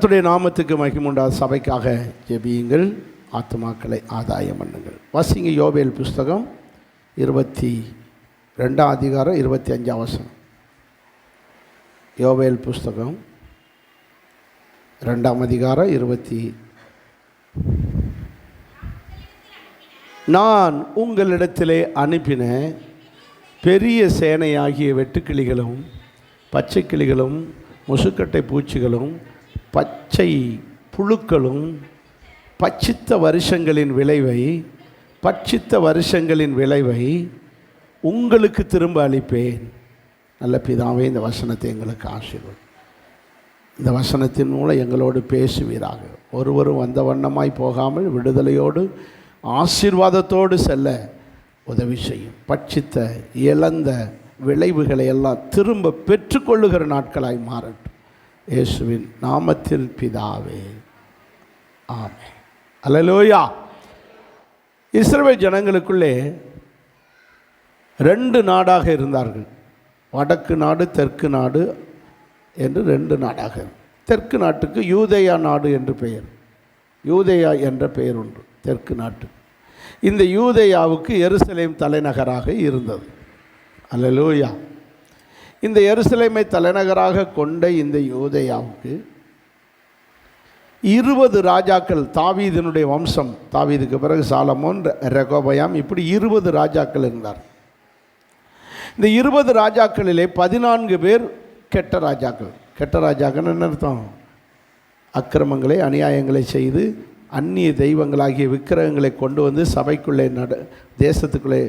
கர்த்தருடைய நாமத்துக்கு மகிமுண்டாத சபைக்காக ஜெபியுங்கள், ஆத்துமாக்களை ஆதாயம் பண்ணுங்கள். வாசிங்க யோவேல் புஸ்தகம் 22 அதிகாரம் 25 வசனம். யோவேல் புஸ்தகம் 2 அதிகாரம் 20. நான் உங்களிடத்திலே அனுப்பின பெரிய சேனையாகிய வெட்டுக்கிளிகளும் பச்சை கிளிகளும் முசுக்கட்டை பூச்சிகளும் பச்சை புழுக்களும் பட்சித்த வருஷங்களின் விளைவை உங்களுக்கு திரும்ப அளிப்பேன். நல்ல பிதாவே, இந்த வசனத்தை எங்களுக்கு ஆசீர்வதி. இந்த வசனத்தின் மூலம் எங்களோடு பேசுவீராக. ஒருவரும் வந்த வண்ணமாய் போகாமல் விடுதலையோடு ஆசீர்வாதத்தோடு செல்ல உதவி செய்யும். பட்சித்த இழந்த விளைவுகளை எல்லாம் திரும்ப பெற்றுக்கொள்ளுகிற நாட்களாய் மாறட்டும். இயேசுவின் நாமத்தில் பிதாவே, ஆமென். அல்லேலூயா. இஸ்ரவேல் ஜனங்களுக்குள்ளே 2 நாடாக இருந்தார்கள். வடக்கு நாடு, தெற்கு நாடு என்று 2 நாடாக. தெற்கு நாட்டுக்கு யூதேயா நாடு என்று பெயர். யூதேயா என்ற பெயர் உண்டு தெற்கு நாட்டு. இந்த யூதேயாவுக்கு எருசலேம் தலைநகராக இருந்தது. அல்லேலூயா. இந்த எருசலேமை தலைநகராக கொண்ட இந்த யூதேயாவுக்கு 20 ராஜாக்கள், தாவீதினுடைய வம்சம், தாவீதுக்கு பிறகு சாலமோன், ரெகோபயாம், இப்படி 20 ராஜாக்கள் இருந்தார். இந்த 20 ராஜாக்களிலே 14 பேர் கெட்ட ராஜாக்கள். கெட்ட ராஜாக்கள் என்ன அர்த்தம்? அக்கிரமங்களை அநியாயங்களை செய்து அந்நிய தெய்வங்களாகிய விக்கிரகங்களை கொண்டு வந்து சபைக்குள்ளே தேசத்துக்குள்ளே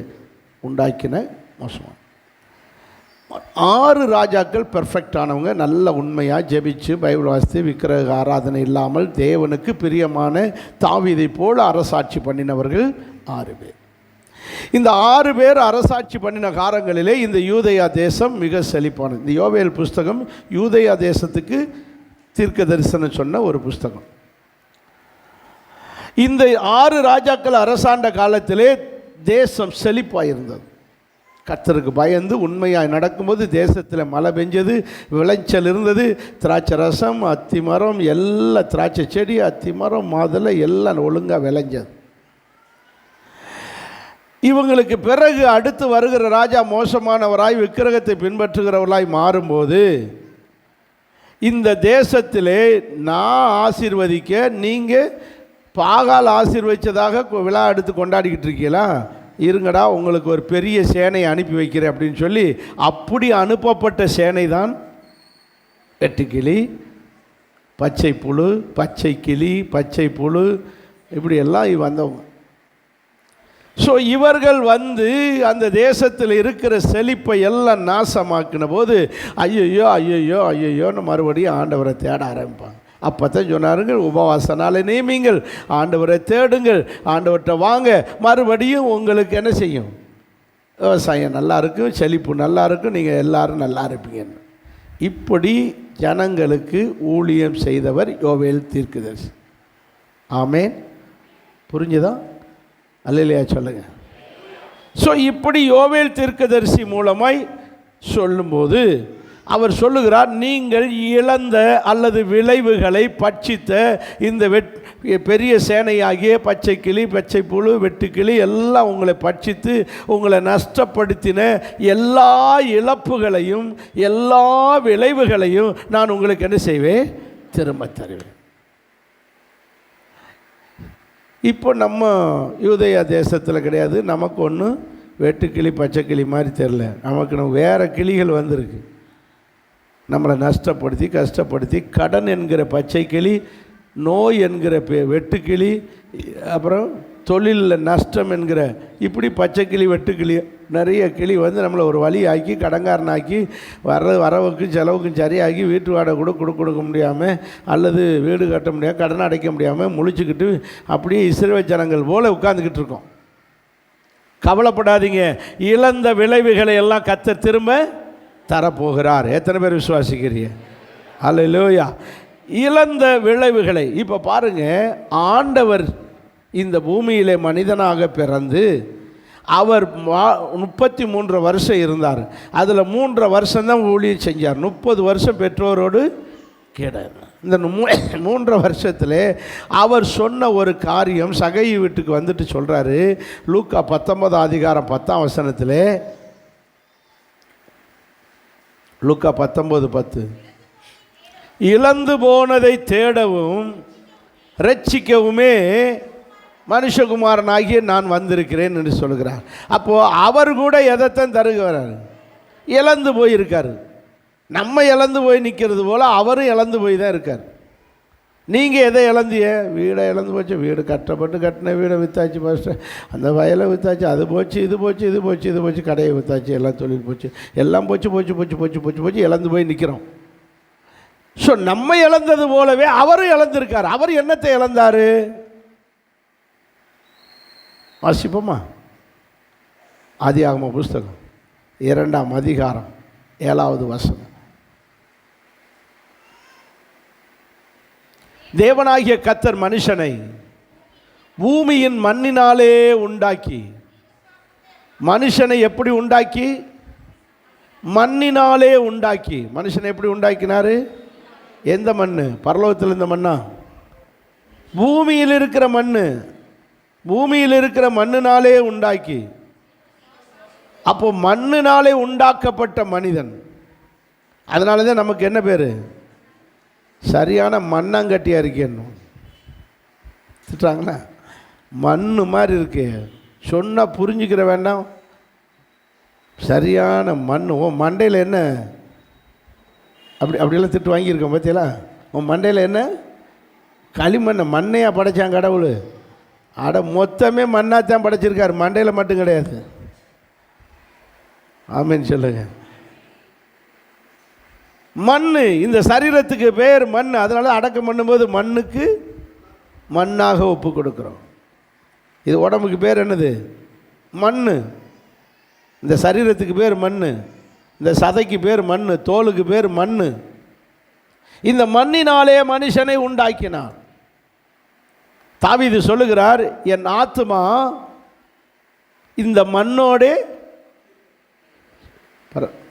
உண்டாக்கின மோசம். 6 ராஜாக்கள் பெர்ஃபெக்டானவங்க, நல்ல உண்மையாக ஜெபிச்சு பைபிள் வாசித்து விக்கிரக ஆராதனை இல்லாமல் தேவனுக்கு பிரியமான தாவீதை போல் அரசாட்சி பண்ணினவர்கள் 6 பேர். இந்த 6 பேர் அரசாட்சி பண்ணின காலங்களிலே இந்த யூதேயா தேசம் மிக செழிப்பானது. இந்த யோவேல் புஸ்தகம் யூதேயா தேசத்துக்கு தீர்க்க தரிசனம் சொன்ன ஒரு புஸ்தகம். இந்த 6 ராஜாக்கள் அரசாண்ட காலத்திலே தேசம் செழிப்பாக இருந்தது. கர்த்தருக்கு பயந்து உண்மையாக நடக்கும்போது தேசத்தில் மழை பெஞ்சது, விளைச்சல் இருந்தது. திராட்சை ரசம், அத்தி மரம், எல்லா திராட்சை செடி, அத்தி மரம், மாதுளை எல்லாம் ஒழுங்காக விளைஞ்சது. இவங்களுக்கு பிறகு அடுத்து வருகிற ராஜா மோசமானவராய் விக்கிரகத்தை பின்பற்றுகிறவர்களாய் மாறும்போது இந்த தேசத்திலே நான் ஆசீர்வதிக்க நீங்கள் பாகால் ஆசீர்வதித்ததாக விழா எடுத்து கொண்டாடிக்கிட்டு இருக்கீங்களா? இருங்கடா, உங்களுக்கு ஒரு பெரிய சேனையை அனுப்பி வைக்கிறேன் அப்படின்னு சொல்லி அப்படி அனுப்பப்பட்ட சேனை தான் வெட்டுக்கிளி, பச்சை புழு, பச்சை கிளி, பச்சை புழு, இப்படி எல்லாம் வந்தவங்க. ஸோ இவர்கள் வந்து அந்த தேசத்தில் இருக்கிற செழிப்பை எல்லாம் நாசமாக்கின போது ஐயோ ஐயோ ஐயோன்னு மறுபடியும் ஆண்டவரை தேட ஆரம்பிப்பாங்க. அப்போ தான் சொன்னாருங்க, உபவாச நாளை நியமிங்கள், ஆண்டவரை தேடுங்கள், ஆண்டவர்கிட்ட வாங்க, மறுபடியும் உங்களுக்கு என்ன செய்யும்? விவசாயம் நல்லா இருக்கும், செழிப்பு நல்லா இருக்கும், நீங்கள் எல்லாரும் நல்லா இருப்பீங்கன்னு. இப்படி ஜனங்களுக்கு ஊழியம் செய்தவர் யோவேல் தீர்க்கதரிசி. ஆமென். புரிஞ்சுதா? அல்லேலூயா சொல்லுங்கள். ஸோ இப்படி யோவேல் தீர்க்கதரிசி மூலமாய் சொல்லும்போது அவர் சொல்லுகிறார், நீங்கள் இழந்த அல்லது விளைவுகளை பட்சித்த இந்த பெரிய சேனையாகிய பச்சை கிளி, பச்சை புழு, வெட்டுக்கிளி எல்லாம் உங்களை பட்சித்து உங்களை நஷ்டப்படுத்தின எல்லா இழப்புகளையும் எல்லா விளைவுகளையும் நான் உங்களுக்கு என்ன செய்வேன்? திரும்ப தருவேன். இப்போ நம்ம யூதேயா தேசத்தில் கிடையாது. நமக்கு ஒன்றும் வெட்டுக்கிளி பச்சை கிளி மாதிரி தெரில. நமக்கு வேறு கிளிகள் வந்திருக்கு, நம்மளை நஷ்டப்படுத்தி கஷ்டப்படுத்தி. கடன் என்கிற பச்சை கிளி, நோய் என்கிற வெட்டுக்கிளி, அப்புறம் தொழிலில் நஷ்டம் என்கிற இப்படி பச்சை கிளி வெட்டுக்கிளி நிறைய கிளி வந்து நம்மளை ஒரு வழி ஆக்கி கடங்காரனாக்கி வரவுக்கும் செலவுக்கும் சரியாகி வீட்டு வாடகை கூட கொடுக்க முடியாமல் அல்லது வீடு கட்ட முடியாமல் கடன் அடைக்க முடியாமல் முழிச்சுக்கிட்டு அப்படியே இஸ்ரவேல் ஜனங்கள் போல் உட்காந்துக்கிட்டு இருக்கோம். கவலைப்படாதீங்க, இழந்த விளைவுகளை எல்லாம் கர்த்தர் திரும்ப தரப்போகிறார். எத்தனை பேர் விசுவாசிக்கிறீங்க? அல்லேலூயா. இழந்த விளைவுகளை இப்போ பாருங்கள், ஆண்டவர் இந்த பூமியிலே மனிதனாக பிறந்து அவர் 33 வருஷம் இருந்தார். அதில் 3 வருஷம்தான் ஊழியம் செஞ்சார். 30 வருஷம் பெற்றோரோடு கிடையாது. இந்த 3 வருஷத்தில் அவர் சொன்ன ஒரு காரியம் சகை வீட்டுக்கு வந்துட்டு சொல்கிறாரு. லூக்கா 19 அதிகாரம் 10ஆம் வசனத்தில், லூக்கா 19:10, இழந்து போனதை தேடவும் ரட்சிக்கவுமே மனுஷகுமாரனாகிய நான் வந்திருக்கிறேன் என்று சொல்கிறார். அப்போது அவர் கூட எதைத்தான் தருகிறார்? இழந்து போயிருக்கார். நம்ம இழந்து போய் நிற்கிறது போல் அவரும் இழந்து போய் தான் இருக்கார். நீங்கள் எதை இழந்திய? வீடை இழந்து போச்சு. வீடு கட்டின வீடை விற்றாச்சு, ஃபஸ்ட்டு அந்த வயலை விற்றாச்சு, அது போச்சு, இது போச்சு, இது போச்சு, இது போச்சு, கடையை விற்றாச்சு, எல்லாம் தொழில் போச்சு, எல்லாம் போச்சு போச்சு போச்சு போச்சு போச்சு போச்சு இழந்து போய் நிற்கிறோம். ஸோ நம்ம இழந்தது போலவே அவரும் இழந்திருக்கார். அவர் என்னத்தை இழந்தார்? வாசிப்போமா? ஆதியாகம புஸ்தகம் 2ஆம் அதிகாரம் 7வது வசனம். தேவனாகிய கர்த்தர் மனுஷனை பூமியின் மண்ணினாலே உண்டாக்கி. மனுஷனை எப்படி உண்டாக்கி? மண்ணினாலே உண்டாக்கி. மனுஷனை எப்படி உண்டாக்கினாரு? எந்த மண்? பரலோகத்தில் இருந்த மண்ணா? பூமியில் இருக்கிற மண். பூமியில் இருக்கிற மண்ணினாலே உண்டாக்கி. அப்போ மண்ணினாலே உண்டாக்கப்பட்ட மனிதன். அதனால தான் நமக்கு என்ன பேர்? சரியான மண்ணாங்கட்டியாக இருக்கேன்னு திட்டுறாங்களா? மண் மாதிரி இருக்கு. சொன்னால் புரிஞ்சுக்கிற வேண்டாம். சரியான மண். உன் மண்டையில் என்ன? அப்படியெல்லாம் திட்டு வாங்கியிருக்கோம் பார்த்தீங்களா? உன் மண்டையில் என்ன? களிமண். மண்ணையாக படைச்சான் கடவுள்? அட மொத்தமே மண்ணாத்தான் படைச்சிருக்காரு, மண்டையில் மட்டும் கிடையாது. ஆமேன்னு சொல்லுங்க. மண், இந்த சரீரத்துக்கு பேர் மண். அதனால அடக்கம் பண்ணும்போது மண்ணுக்கு மண்ணாக ஒப்பு கொடுக்குறோம். இது உடம்புக்கு பேர் என்னது? மண். இந்த சரீரத்துக்கு பேர் மண், இந்த சதைக்கு பேர் மண், தோலுக்கு பேர் மண். இந்த மண்ணினாலே மனுஷனை உண்டாக்கினார். தாவீது சொல்லுகிறார், என் ஆத்துமா இந்த மண்ணோடே,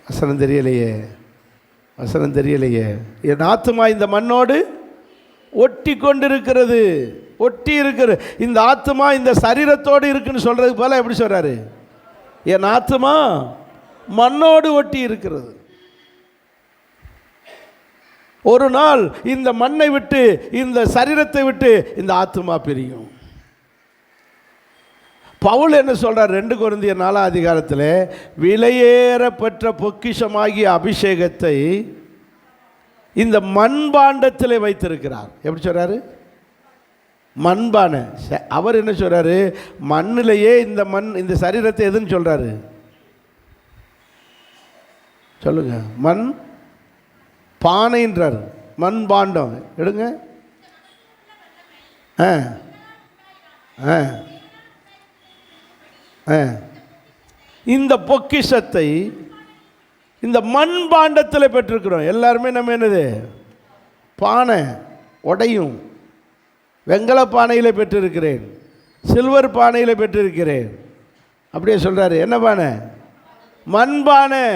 வசனம் தெரியலையே, வசனம் தெரியலையே, என் ஆத்துமா இந்த மண்ணோடு ஒட்டி கொண்டிருக்கிறது. ஒட்டி இருக்கிறது. இந்த ஆத்துமா இந்த சரீரத்தோடு இருக்குன்னு சொல்றது போல எப்படி சொல்றாரு? என் ஆத்துமா மண்ணோடு ஒட்டி இருக்கிறது. ஒரு நாள் இந்த மண்ணை விட்டு, இந்த சரீரத்தை விட்டு இந்த ஆத்துமா பிரியும். பவுல் என்ன சொல்றார்? 2 கொரிந்தியர் 4ஆம் அதிகாரத்தில், விலையேறப்பெற்ற பொக்கிஷமாகிய அபிஷேகத்தை இந்த மண்பாண்டத்தில் வைத்திருக்கிறார். எப்படி சொல்றாரு? மண்பான. அவர் என்ன சொல்றாரு? மண்ணிலேயே இந்த மண், இந்த சரீரத்தை எதுன்னு சொல்றாரு? சொல்லுங்க. மண் பானைன்றார். மண் பாண்டம் எடுங்க. இந்த பொக்கிஷத்தை இந்த மண் பாண்டத்தில் பெற்றிருக்கிறோம். எல்லாருமே நம்ம என்னது? பானை உடையும். வெங்கல பானையில் பெற்றிருக்கிறேன், சில்வர் பானையில் பெற்றிருக்கிறேன். அப்படியே சொல்கிறாரு. என்ன பானை? மண் பானை.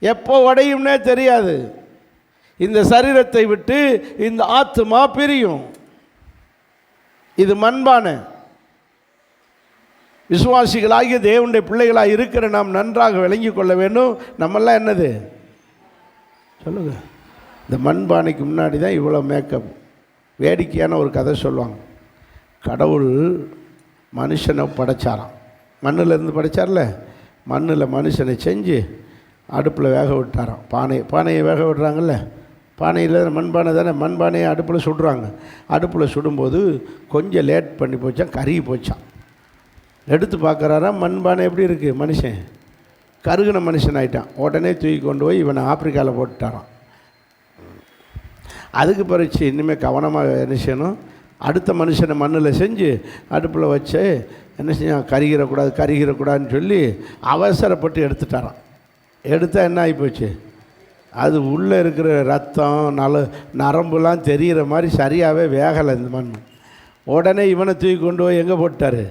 எப்போ உடையும்னே தெரியாது. இந்த சரீரத்தை விட்டு இந்த ஆத்துமா பிரியும். இது மண்பானை. விசுவாசிகளாகிய தேவனுடைய பிள்ளைகளாக இருக்கிற நாம் நன்றாக விளங்கி கொள்ள வேண்டும். நம்மெல்லாம் என்னது? சொல்லுங்க. இந்த மண்பானைக்கு முன்னாடி தான் இவ்வளோ மேக்கப். வேடிக்கையான ஒரு கதை சொல்லுவாங்க. கடவுள் மனுஷனை படைச்சாராம். மண்ணிலேருந்து படைச்சார்ல, மண்ணில் மனுஷனை செஞ்சு அடுப்பில் வேக விட்டாராம். பானையை வேக விடுறாங்கல்ல, பானையில் மண்பானை தானே, மண்பானையை அடுப்பில் சுடுறாங்க. அடுப்பில் சுடும்போது கொஞ்சம் லேட் பண்ணி போச்சான், கருகி போச்சான். எடுத்து பார்க்குறாராம், மண்பானை எப்படி இருக்குது? மனுஷன் கருகின மனுஷன் ஆகிட்டான். உடனே தூக்கி கொண்டு போய் இவனை ஆப்பிரிக்காவில் போட்டுட்டாரான். அதுக்கு பிறகு இனிமேல் கவனமாக என்ன செய்யணும்? அடுத்த மனுஷனை மண்ணில் செஞ்சு அடுப்பில் வச்சு என்ன செஞ்சான்? கருகிடக்கூடாதுன்னு சொல்லி அவசரப்பட்டு எடுத்துட்டாரான். எடுத்தால் என்ன ஆகிப்போச்சு? அது உள்ளே இருக்கிற ரத்தம் நரம்புலாம் தெரிகிற மாதிரி சரியாகவே வேகலை இந்த மண். உடனே இவனை தூக்கி கொண்டு போய் எங்கே போட்டார்?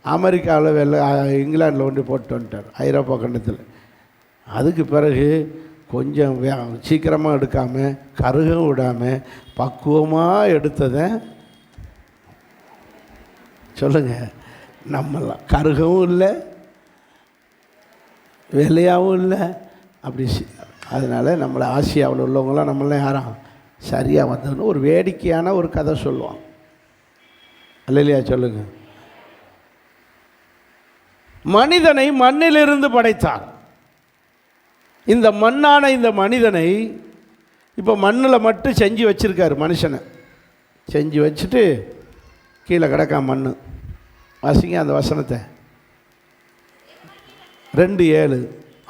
அமெரிக்காவில் இங்கிலாண்டில் கொண்டு போட்டு வந்துட்டார், ஐரோப்பா கண்டத்தில். அதுக்கு பிறகு கொஞ்சம் சீக்கிரமாக எடுக்காமல் கருகம் விடாமல் பக்குவமாக எடுத்ததை சொல்லுங்கள். நம்மளாம் கருகவும் இல்லை, வேலையாகவும் இல்லை. அப்படி அதனால் நம்மளை ஆசியாவில் உள்ளவங்களாம் நம்மளாம் யாரும் சரியாக வந்ததுன்னு ஒரு வேடிக்கையான ஒரு கதை சொல்லுவான். இல்லையா? சொல்லுங்கள். மனிதனை மண்ணிலிருந்து படைத்தார். இந்த மண்ணான இந்த மனிதனை இப்போ மண்ணில் மட்டும் செஞ்சு வச்சுருக்காரு. மனுஷனை செஞ்சு வச்சுட்டு கீழே கிடக்கான் மண். வாசிங்க அந்த வசனத்தை. 2:7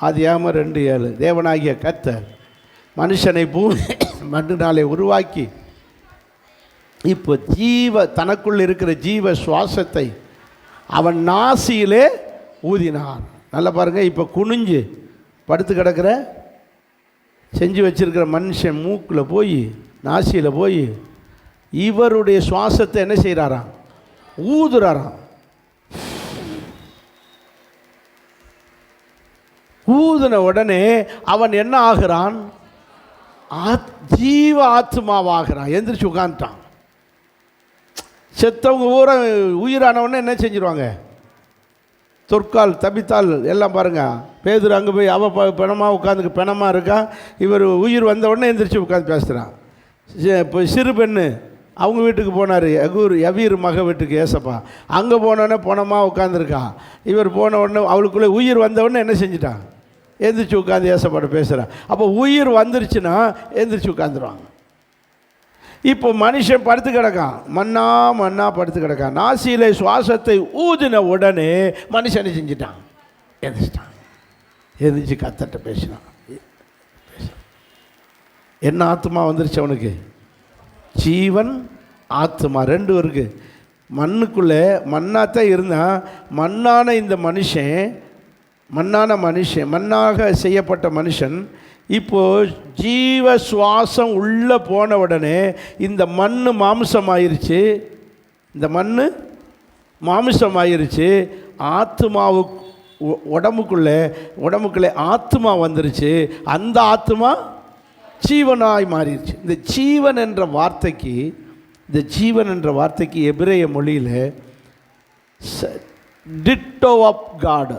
ஆதியாகமம் 2:7. தேவனாகிய கர்த்தர் மனுஷனை மண்ணினாலே உருவாக்கி இப்போ தனக்குள் இருக்கிற ஜீவ சுவாசத்தை அவன் நாசியிலே ஊதினார். நல்லா பாருங்கள். இப்போ குனிஞ்சு படுத்து கிடக்கிற செஞ்சு வச்சிருக்கிற மனுஷன் மூக்கில் போய் நாசியில் போய் இவருடைய சுவாசத்தை என்ன செய்கிறாராம்? ஊதுறாராம். ஊதின உடனே அவன் என்ன ஆகிறான்? ஜீவ ஆத்மாவாகிறான். எந்திரிச்சு உட்காந்துட்டான். செத்தவங்க ஊரை உயிரானவொடனே என்ன செஞ்சிருவாங்க? தொற்கால் தபித்தால் எல்லாம் பாருங்கள். பேதுரு அங்கே போய் அவள் பிணமாக உட்காந்துக்கு பிணமாக இருக்கா. இவர் உயிர் வந்த உடனே எந்திரிச்சு உட்காந்து பேசுகிறான். இப்போ சிறு பெண்ணு அவங்க வீட்டுக்கு போனார். யவீர் மக வீட்டுக்கு ஏசப்பா. அங்கே போனோடனே பணமாக உட்காந்துருக்கா. இவர் போன உடனே அவளுக்குள்ளே உயிர் வந்த உடனே என்ன செஞ்சிட்டான்? எந்திரிச்சு உட்காந்து ஏசப்பாட்ட பேசுகிறான். அப்போ உயிர் வந்துருச்சுன்னா எந்திரிச்சு உட்காந்துருவாங்க. இப்போ மனுஷன் படுத்து கிடக்கான். மண்ணா படுத்து கிடக்கான். நாசியிலே சுவாசத்தை ஊதின உடனே மனுஷனை செஞ்சிட்டான். எந்திரிச்சிட்டான். எந்திரிச்சு கத்தட்ட பேசினான். என்ன ஆத்மா வந்துருச்சு அவனுக்கு? ஜீவன் ஆத்மா. 2 இருக்கு. மண்ணுக்குள்ளே மண்ணாத்தான் இருந்தான். மண்ணான இந்த மனுஷன் மண்ணாக செய்யப்பட்ட மனுஷன் இப்போ ஜீவ சுவாசம் உள்ளே போன உடனே இந்த மண் மாம்சமாயிருச்சு. இந்த மண் மாம்சமாயிருச்சு. ஆத்மாவுக்கு உடம்புக்குள்ளே ஆத்மா வந்துருச்சு. அந்த ஆத்மா ஜீவனாய் மாறிடுச்சு. இந்த ஜீவன் என்ற வார்த்தைக்கு எபிரேய மொழியில் டிட்டோ ஆஃப் காட்.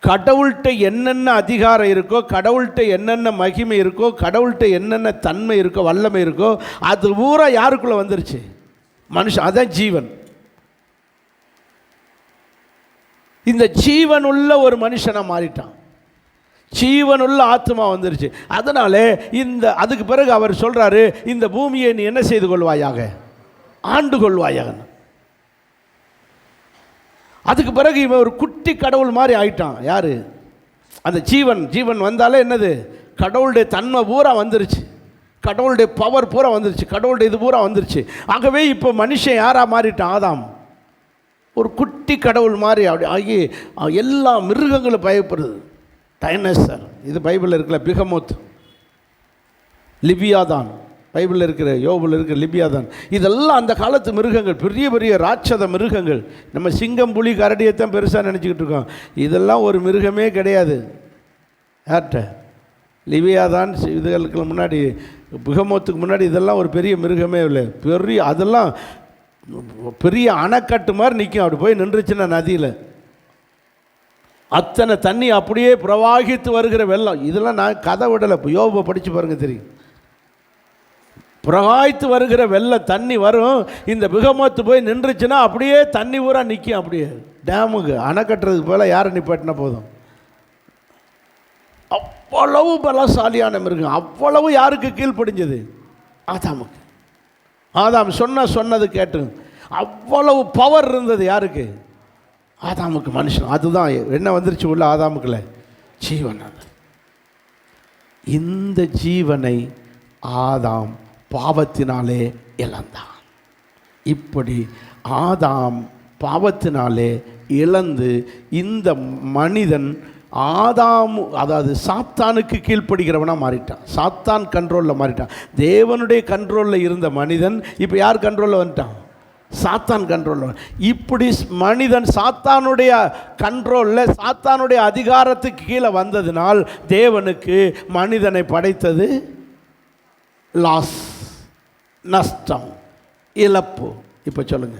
கடவுள்கிட்ட என்னென்ன அதிகாரம் இருக்கோ, கடவுள்கிட்ட என்னென்ன மகிமை இருக்கோ, கடவுள்கிட்ட என்னென்ன தன்மை இருக்கோ, வல்லமை இருக்கோ, அது பூரா யாருக்குள்ளே வந்துருச்சு? மனுஷன். அதான் ஜீவன். இந்த ஜீவனுள்ள ஒரு மனுஷனாக மாறிட்டான். ஜீவனுள்ள ஆத்மா வந்துருச்சு. அதனால அதுக்கு பிறகு அவர் சொல்றாரு, இந்த பூமியை நீ என்ன செய்து கொள்வாயாக? ஆண்டு கொள்வாயாக. அதுக்கு பிறகு இவன் ஒரு குட்டி கடவுள் மாதிரி ஆயிட்டான். யாரு? அந்த ஜீவன் வந்தாலே என்னது? கடவுளுடைய தன்மை பூரா வந்துருச்சு. கடவுளுடைய பவர் பூரா வந்துருச்சு. கடவுளுடைய இது பூரா வந்துருச்சு. ஆகவே இப்போ மனுஷன் யாரா மாறிட்டான்? ஆதாம் ஒரு குட்டி கடவுள் மாதிரி அப்படி ஆகி எல்லா மிருகங்களும் பயப்படுது. டைனோசர், இது பைபிளில் இருக்கிற பிகமோத், லிபியாதான், பைபிளில் இருக்கிற யோபில் இருக்கிற லிபியாதான், இதெல்லாம் அந்த காலத்து மிருகங்கள், பெரிய பெரிய ராட்சத மிருகங்கள். நம்ம சிங்கம் புலி கரடியைத்தான் பெருசாக நினச்சிக்கிட்டு இருக்கோம். இதெல்லாம் ஒரு மிருகமே கிடையாது. யார்கிட்ட? லிபியாதான் இதுகளுக்கு முன்னாடி, பிகமோத்துக்கு முன்னாடி இதெல்லாம் ஒரு பெரிய மிருகமே இல்லை. அதெல்லாம் பெரிய அணைக்கட்டு மாதிரி நிற்கும். அப்படி போய் நின்றுச்சுன்னா நதியில் அத்தனை தண்ணி அப்படியே பிரவாகித்து வருகிற வெள்ளம். இதெல்லாம் நான் கதை விடலை. யோபை படித்து பாருங்க தெரியும். பிரவாகித்து வருகிற வெள்ளம் தண்ணி வரும். இந்த பிகமோத்து போய் நின்றுச்சுன்னா அப்படியே தண்ணி பூரா நிற்கும். அப்படியே டேமுக்கு அணை கட்டுறதுக்கு போல யாரை நிப்பாட்டினா போதும். அவ்வளவு பலசாலியான மிருகம். அவ்வளவு யாருக்கு கீழ்ப்படிஞ்சது? ஆதாமுக்கு. ஆதாம் சொன்னது கேட்டு அவ்வளவு பவர் இருந்தது. யாருக்கு? ஆதாமுக்கு, மனுஷன். அதுதான் என்ன வந்துருச்சு உள்ள ஆதாமுக்குள்ள? ஜீவன். இந்த ஜீவனை ஆதாம் பாவத்தினாலே இழந்தான். இப்படி ஆதாம் பாவத்தினாலே இழந்து இந்த மனிதன் ஆதாம், அதாவது சாத்தானுக்கு கீழ்ப்படுகிறவனாக மாறிட்டான். சாத்தான் கண்ட்ரோலில் மாறிட்டான். தேவனுடைய கண்ட்ரோலில் இருந்த மனிதன் இப்போ யார் கண்ட்ரோலில் வந்துட்டான்? சாத்தான் கண்ட்ரோல். இப்படி மனிதன் சாத்தானுடைய கண்ட்ரோலில், சாத்தானுடைய அதிகாரத்துக்கு கீழே வந்ததினால் தேவனுக்கு மனிதனை படைத்தது லாஸ், நஷ்டம், இழப்பு. இப்போ சொல்லுங்க,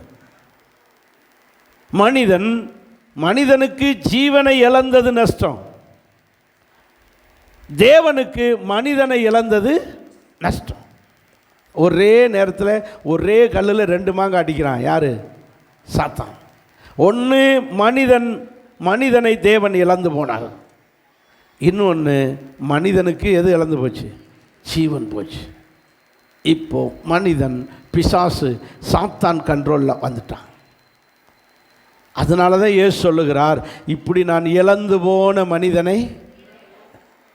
மனிதனுக்கு ஜீவனை இழந்தது நஷ்டம், தேவனுக்கு மனிதனை இழந்தது நஷ்டம். ஒரே நேரத்தில் ஒரே கல்லில் 2 மாங்காய் அடிக்கிறான். யார்? சாத்தான். ஒன்று மனிதனை தேவன் இழந்து போனார், இன்னொன்று மனிதனுக்கு எது இழந்து போச்சு? ஜீவன் போச்சு. இப்போ மனிதன் பிசாசு சாத்தான் கண்ட்ரோலில் வந்துட்டான். அதனால தான் இயேசு சொல்லுகிறார், இப்படி நான் இழந்து போன மனிதனை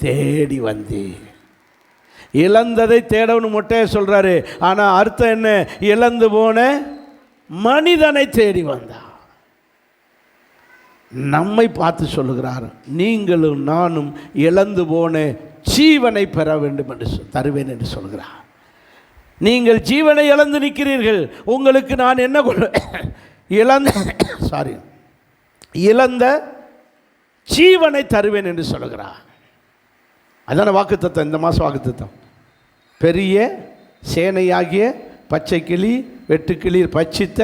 தேடி வந்தேன். இழந்ததை தேடவனு மொட்டையை சொல்கிறாரு, ஆனால் அர்த்தம் என்ன? இழந்து போன மனிதனை தேடி வந்தார். நம்மை பார்த்து சொல்லுகிறார், நீங்களும் நானும் இழந்து போன ஜீவனை பெற வேண்டும் என்று தருவேன் என்று சொல்கிறார். நீங்கள் ஜீவனை இழந்து நிற்கிறீர்கள், உங்களுக்கு நான் என்ன இழந்த ஜீவனை தருவேன் என்று சொல்லுகிறார். அதான வாக்குத்தத்தம். இந்த மாதம் வாக்குத்தத்தம், பெரிய சேனையாகிய பச்சை கிளி வெட்டுக்கிளி பட்சித்த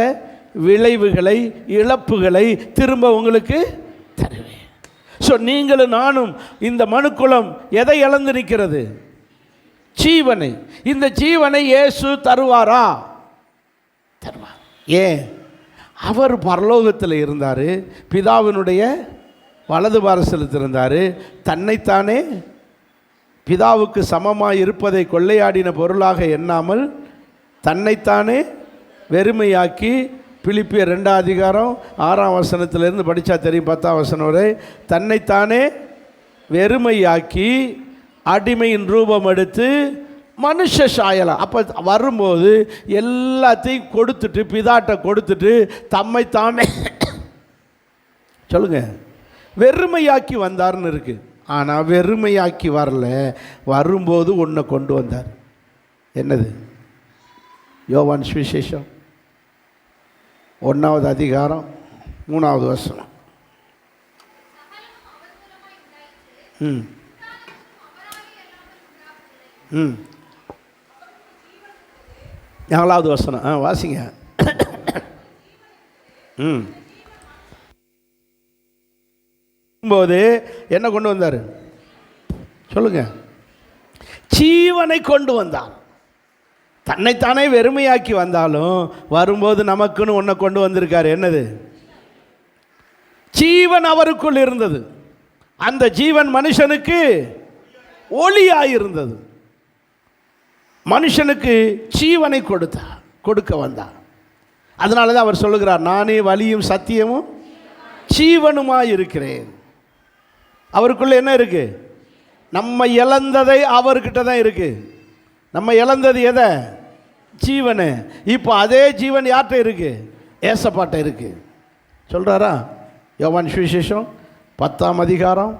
விளைவுகளை, இழப்புகளை திரும்ப உங்களுக்கு தருவேன். ஸோ நீங்களும் நானும், இந்த மனுக்குலம் எதை இழந்து நிற்கிறது? ஜீவனை. இந்த ஜீவனை இயேசு தருவாரா? தருவார். ஏன்? அவர் பரலோகத்தில் இருந்தார், பிதாவினுடைய வலது பாரசத்தில் இருந்தார். தன்னைத்தானே பிதாவுக்கு சமமாக இருப்பதை கொள்ளையாடின பொருளாக எண்ணாமல் தன்னைத்தானே வெறுமையாக்கி, பிலிப்பியர் 2ஆம் அதிகாரம் 6ஆம் வசனத்திலிருந்து படித்தா தெரியும், 10ஆம் வசனம் வரை, தன்னைத்தானே வெறுமையாக்கி அடிமையின் ரூபம் எடுத்து மனுஷ சாயலாம். அப்போ வரும்போது எல்லாத்தையும் கொடுத்துட்டு, பிதாட்ட கொடுத்துட்டு, தம்மைத்தானே சொல்லுங்க வெறுமையாக்கி வந்தார்னு இருக்கு. ஆனால் வெறுமையாக்கி வரல, வரும்போது ஒன்றை கொண்டு வந்தார். என்னது? யோவான் சுவிசேஷம் 1ஆவது அதிகாரம் 3ஆவது வசனம். 4ஆவது வசனம் வாசிங்க. போது என்ன கொண்டு வந்தார்? சொல்லுங்க. ஜீவனை கொண்டு வந்தார். தன்னைத்தானே வெறுமையாக்கி வந்தாலும் வரும்போது நமக்குன்னு ஒன்றை கொண்டு வந்திருக்காரு. என்னது? ஜீவன் அவருக்குள் இருந்தது. அந்த ஜீவன் மனுஷனுக்கு ஒளியாயிருந்தது. மனுஷனுக்கு ஜீவனை கொடுக்க வந்தார். அதனால தான் அவர் சொல்லுகிறார், நானே வழியும் சத்தியமும் ஜீவனுமாய் இருக்கிறேன். அவருக்குள்ள என்ன இருக்கு? நம்ம இழந்ததை அவர்கிட்ட தான் இருக்கு. நம்ம இழந்தது எதை? ஜீவனை. இப்போ அதே ஜீவன் யார்கிட்ட இருக்கு? ஏசப்பாட்ட இருக்கு. சொல்றாரா? யோவான் சுவிசேஷம் 10ஆம் அதிகாரம்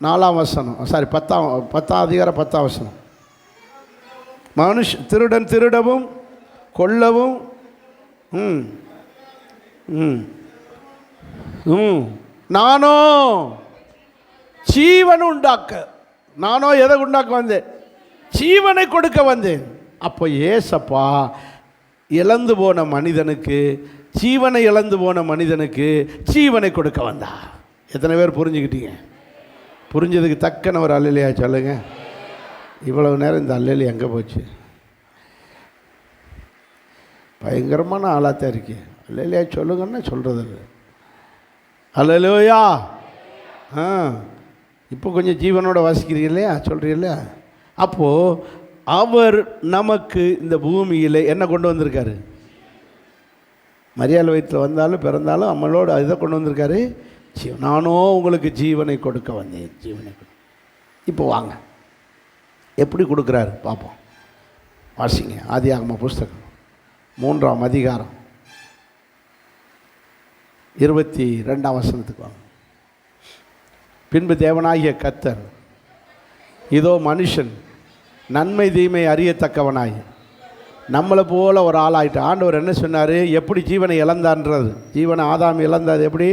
4ஆம் வசனம், 10ஆம் அதிகாரம் 10ஆம் வசனம். திருடன் திருடவும் கொல்லவும் நானோ ஜீவன் உண்டாக்க. நானோ எதை உண்டாக்க வந்தேன்? ஜீவனை கொடுக்க வந்தேன். அப்போ ஏசப்பா இழந்து போன மனிதனுக்கு, ஜீவனை இழந்து போன மனிதனுக்கு ஜீவனை கொடுக்க வந்தா. எத்தனை பேர் புரிஞ்சுக்கிட்டீங்க? புரிஞ்சதுக்கு தக்கன ஒரு அல்லேலூயா சொல்லுங்க. இவ்வளவு நேரம் இந்த அல்லேலூயா எங்கே போச்சு? பயங்கரமான ஆளாத்தான் இருக்கு. அல்லேலூயா சொல்லுங்கன்னா சொல்கிறது இல்லை. அல்லேலூயா. இப்போ கொஞ்சம் ஜீவனோட வாசிக்கிறீங்க இல்லையா, சொல்கிறீங்க இல்லையா? அப்போது அவர் நமக்கு இந்த பூமியில் என்ன கொண்டு வந்திருக்காரு? மரியாதை வயிற்றில் வந்தாலும் பிறந்தாலும் அம்மளோட இதை கொண்டு வந்திருக்காரு. நானோ உங்களுக்கு ஜீவனை கொடுக்க வந்தேன். ஜீவனை இப்போ வாங்க, எப்படி கொடுக்குறாரு பார்ப்போம். வாசிங்க ஆதியாகம புஸ்தகம் 3ஆம் அதிகாரம் 22ஆம் வசனத்துக்கு வாங்க. பின்பு தேவனாகிய கர்த்தர், இதோ மனுஷன் நன்மை தீமை அறியத்தக்கவனாய் நம்மளை போல் ஒரு ஆளாயிட்டு. ஆண்டவர் என்ன சொன்னார்? எப்படி ஜீவனை இழந்தான்றது, ஜீவனை ஆதாம் இழந்தாது எப்படி?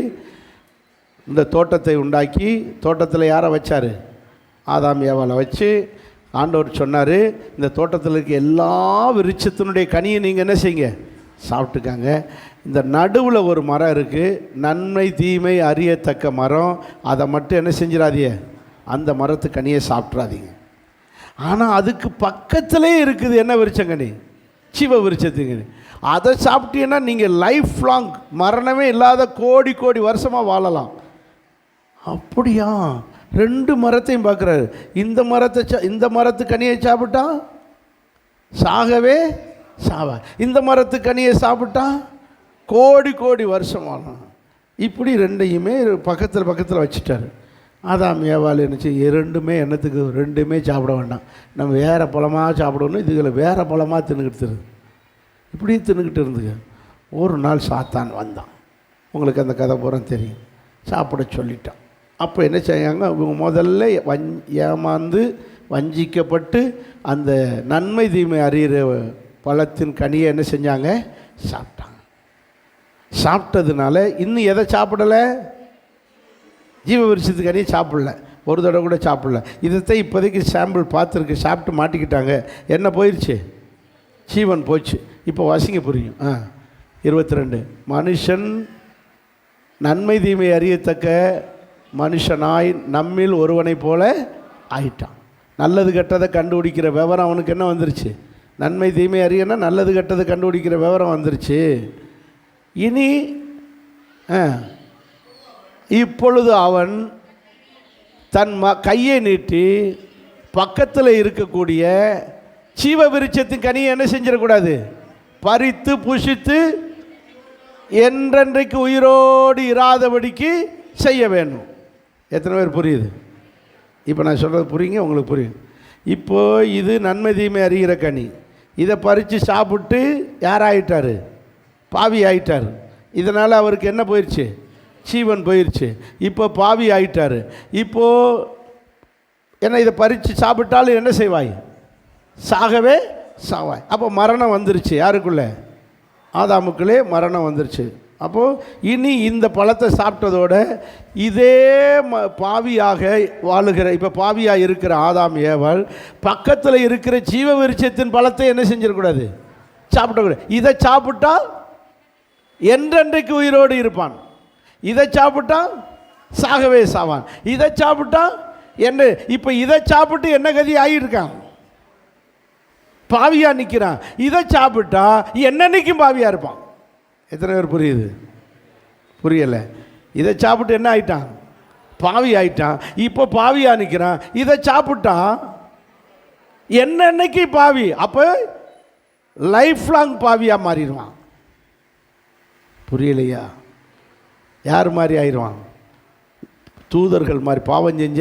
இந்த தோட்டத்தை உண்டாக்கி தோட்டத்தில் யாரை வச்சார்? ஆதாம் ஏவாளை வச்சு ஆண்டவர் சொன்னார், இந்த தோட்டத்தில் இருக்க எல்லா விருட்சத்தினுடைய கனியை நீங்கள் என்ன செய்யுங்க? சாப்பிட்டுக்காங்க. இந்த நடுவில் ஒரு மரம் இருக்குது, நன்மை தீமை அறியத்தக்க மரம். அதை மட்டும் என்ன செஞ்சிடாதீங்க, அந்த மரத்து கனியை சாப்பிட்றாதீங்க. ஆனால் அதுக்கு பக்கத்திலே இருக்குது என்ன விருட்சங்கனி? ஜீவ விருட்சத்துங்கனி. அதை சாப்பிட்டீங்கன்னா நீங்கள் லைஃப் லாங் மரணமே இல்லாத கோடி கோடி வருஷமாக வாழலாம். அப்படியா? 2 மரத்தையும் பார்க்குறாரு. இந்த மரத்து கனியை சாப்பிட்டா சாகவே சாவா, இந்த மரத்து கனியை சாப்பிட்டா கோடி கோடி வருஷமானான். இப்படி 2ஐயுமே பக்கத்தில் வச்சுட்டார். ஆதாம் ஏவாள் என்னச்சு? 2மே என்னத்துக்கு? 2மே சாப்பிட வேண்டாம், நம்ம வேறு பழமாக சாப்பிடணும், இதுகளை வேறு பழமாக தின்னுக்கிட்டு இப்படி தின்னுக்கிட்டு இருந்துங்க. ஒரு நாள் சாத்தான் வந்தான். உங்களுக்கு அந்த கதை பூரா தெரியும். சாப்பிட சொல்லிட்டான். அப்போ என்ன செய்யாங்க? இவங்க முதல்ல ஏமாந்து வஞ்சிக்கப்பட்டு அந்த நன்மை தீமை அறிகிற பழத்தின் கனியை என்ன செஞ்சாங்க? சாப்பிட்டாங்க. சாப்பிட்டதுனால இன்னும் எதை சாப்பிடலை? ஜீவ விருட்சத்து கனியை சாப்பிடல, ஒரு தடவை கூட சாப்பிடல. இதைத்தான் இப்போதைக்கு சாம்பிள் பார்த்துருக்கு. சாப்பிட்டு மாட்டிக்கிட்டாங்க. என்ன போயிடுச்சு? ஜீவன் போச்சு. இப்போ வாசிங்க புரியும். 22. மனுஷன் நன்மை தீமை அறியத்தக்க மனுஷனாய் நம்மில் ஒருவனை போல ஆயிட்டான். நல்லது கெட்டதை கண்டுபிடிக்கிற விவரம் அவனுக்கு என்ன வந்துருச்சு? நன்மை தீமை அறியனா நல்லது கெட்டதை கண்டுபிடிக்கிற விவரம் வந்துருச்சு. இனி இப்பொழுது அவன் தன் கையை நீட்டி பக்கத்தில் இருக்கக்கூடிய ஜீவ விருட்சத்தின் கனியை என்ன செஞ்சிடக்கூடாது? பறித்து புஷித்து என்றென்றைக்கு உயிரோடு இராதபடிக்கு செய்ய வேணும். எத்தனை பேர் புரியுது? இப்போ நான் சொல்கிறது புரியுங்க? உங்களுக்கு புரியும்? இப்போது இது நன்மை தீமை அறிகிற கனி. இதை பறித்து சாப்பிட்டு யார் ஆகிட்டார்? பாவி ஆகிட்டார். இதனால் அவருக்கு என்ன போயிடுச்சு? ஜீவன் போயிடுச்சு. இப்போ பாவி ஆகிட்டார். இப்போது என்ன, இதை பறித்து சாப்பிட்டாலும் என்ன செய்வாய்? சாகவே சாவாய். அப்போ மரணம் வந்துருச்சு. யாருக்குள்ளே? ஆதாமுக்குள்ளே மரணம் வந்துருச்சு. அப்போது இனி இந்த பழத்தை சாப்பிட்டதோட இதே பாவியாக வாழுகிற, இப்போ பாவியாக இருக்கிற ஆதாம் ஏவாள் பக்கத்தில் இருக்கிற ஜீவ விருட்சத்தின் பழத்தை என்ன செஞ்சிடக்கூடாது? சாப்பிடக்கூடாது. இதை சாப்பிட்டா என்றென்றைக்கு உயிரோடு இருப்பான். இதை சாப்பிட்டா சாகவே சாவான். இதை சாப்பிட்டா என்ன? இப்போ இதை சாப்பிட்டு என்ன கதி ஆகியிருக்கான்? பாவியாக நிற்கிறான். இதை சாப்பிட்டா என்னன்னைக்கும் பாவியாக இருப்பான். எத்தனை பேர் புரியுது? புரியலை. இதை சாப்பிட்டு என்ன ஆகிட்டான்? பாவி ஆகிட்டான். இப்போ பாவியாக நிற்கிறான். இதை சாப்பிட்டா என்னன்னைக்கு பாவி, அப்போ லைஃப் லாங் பாவியாக மாறிடுவான். புரியலையா? யார் மாதிரி ஆயிடுவான்? தூதர்கள் மாதிரி, பாவம் செஞ்ச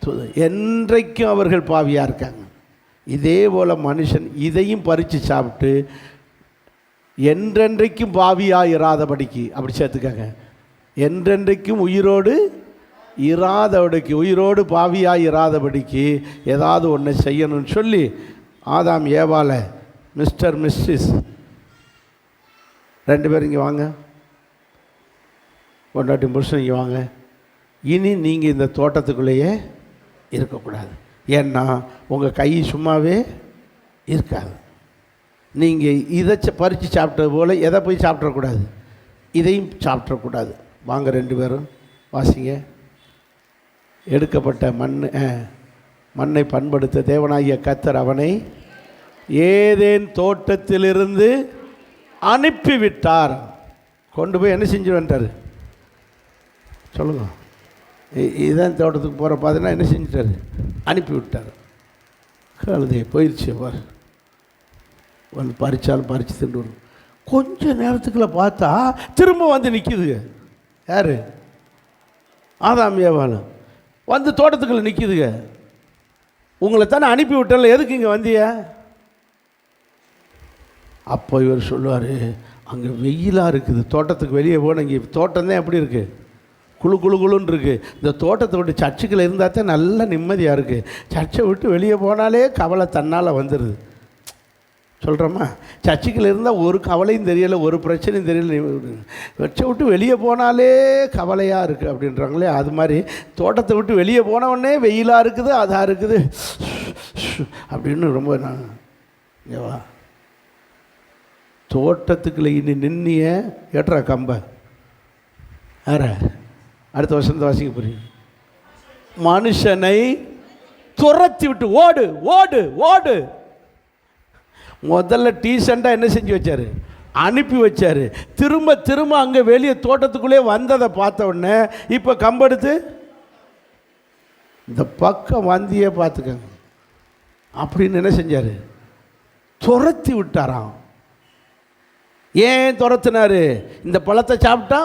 தூதர். என்றைக்கும் அவர்கள் பாவியாக இருக்காங்க. இதே போல் மனுஷன் இதையும் பறித்து சாப்பிட்டு என்றென்றைக்கும் பாவியாக இராதபடிக்கு, அப்படி சேர்த்துக்காங்க, என்றென்றைக்கும் உயிரோடு இராதபடிக்கு, உயிரோடு பாவியாக இராதபடிக்கு ஏதாவது ஒன்று செய்யணும்னு சொல்லி ஆதாம் ஏவாள மிஸ்டர் மிஸ்ஸஸ் 2 பேர் இங்கே வாங்க, பொண்டாட்டி புருஷன் இங்கே வாங்க, இனி நீங்கள் இந்த தோட்டத்துக்குள்ளேயே இருக்கக்கூடாது. ஏன்னா உங்கள் கை சும்மாவே இருக்காது. நீங்கள் இதை பறித்து சாப்பிட்டது போல் எதை போய் சாப்பிட்றக்கூடாது? இதையும் சாப்பிட்றக்கூடாது. வாங்க 2 பேரும் வாசிங்க. எடுக்கப்பட்ட மண்ணை பண்படுத்த தேவனாகிய கர்த்தர் அவனை ஏதேன் தோட்டத்திலிருந்து அனுப்பிவிட்டார். கொண்டு போய் என்ன செஞ்சு வந்துட்டார்? சொல்லுங்க. இதான் தோட்டத்துக்கு போகிற பார்த்தீங்கன்னா என்ன செஞ்சிட்டாரு? அனுப்பிவிட்டார். கழுதையை போயிடுச்சு. வந்து பறித்தாலும் பறித்து திண்டு வரும். கொஞ்ச நேரத்துக்குள்ள பார்த்தா திரும்ப வந்து நிற்கிதுங்க. யார்? ஆதாம் ஏவாள் வந்து தோட்டத்துக்குள்ளே நிற்கிதுங்க. உங்களை தானே அனுப்பி விட்டல, எதுக்கு இங்கே வந்திய? அப்போ இவர் சொல்லுவார், அங்கே வெயிலாக இருக்குது, தோட்டத்துக்கு வெளியே போன, இங்கே தோட்டம் தான் எப்படி இருக்குது? குழு குழு குழுன்னு இருக்குது. இந்த தோட்டத்தை விட்டு சர்ச்சுக்குள்ளே இருந்தால் தான் நல்ல நிம்மதியாக இருக்குது. சர்ச்சை விட்டு வெளியே போனாலே கவலை தன்னால் வந்துடுது. சொல்கிறோமா? சர்ச்சுக்குள்ள இருந்தால் ஒரு கவலையும் தெரியலை, ஒரு பிரச்சனையும் தெரியலை, வச்சை விட்டு வெளியே போனாலே கவலையாக இருக்குது அப்படின்றாங்களே. அது மாதிரி தோட்டத்தை விட்டு வெளியே போனவுடனே வெயிலாக இருக்குது, அதாக இருக்குது அப்படின்னு ரொம்ப நான் ஏவா தோட்டத்துக்குள்ள இனி நின்னிய ஏற்றா கம்ப வேற அடுத்த வருஷம் வாசிக்க புரியும். மனுஷனை துரத்தி விட்டு ஓடு ஓடு ஓடு. முதல்ல டீசெண்டாக என்ன செஞ்சு வச்சார்? அனுப்பி வச்சார். திரும்ப திரும்ப அங்கே வெளியே தோட்டத்துக்குள்ளே வந்ததை பார்த்த உடனே இப்போ கம்பெடுத்து இந்த பக்கம் வந்தியே பார்த்துக்கங்க அப்படின்னு என்ன செஞ்சார்? துரத்தி விட்டாராம். ஏன் துரத்தினாரு? இந்த பழத்தை சாப்பிட்டா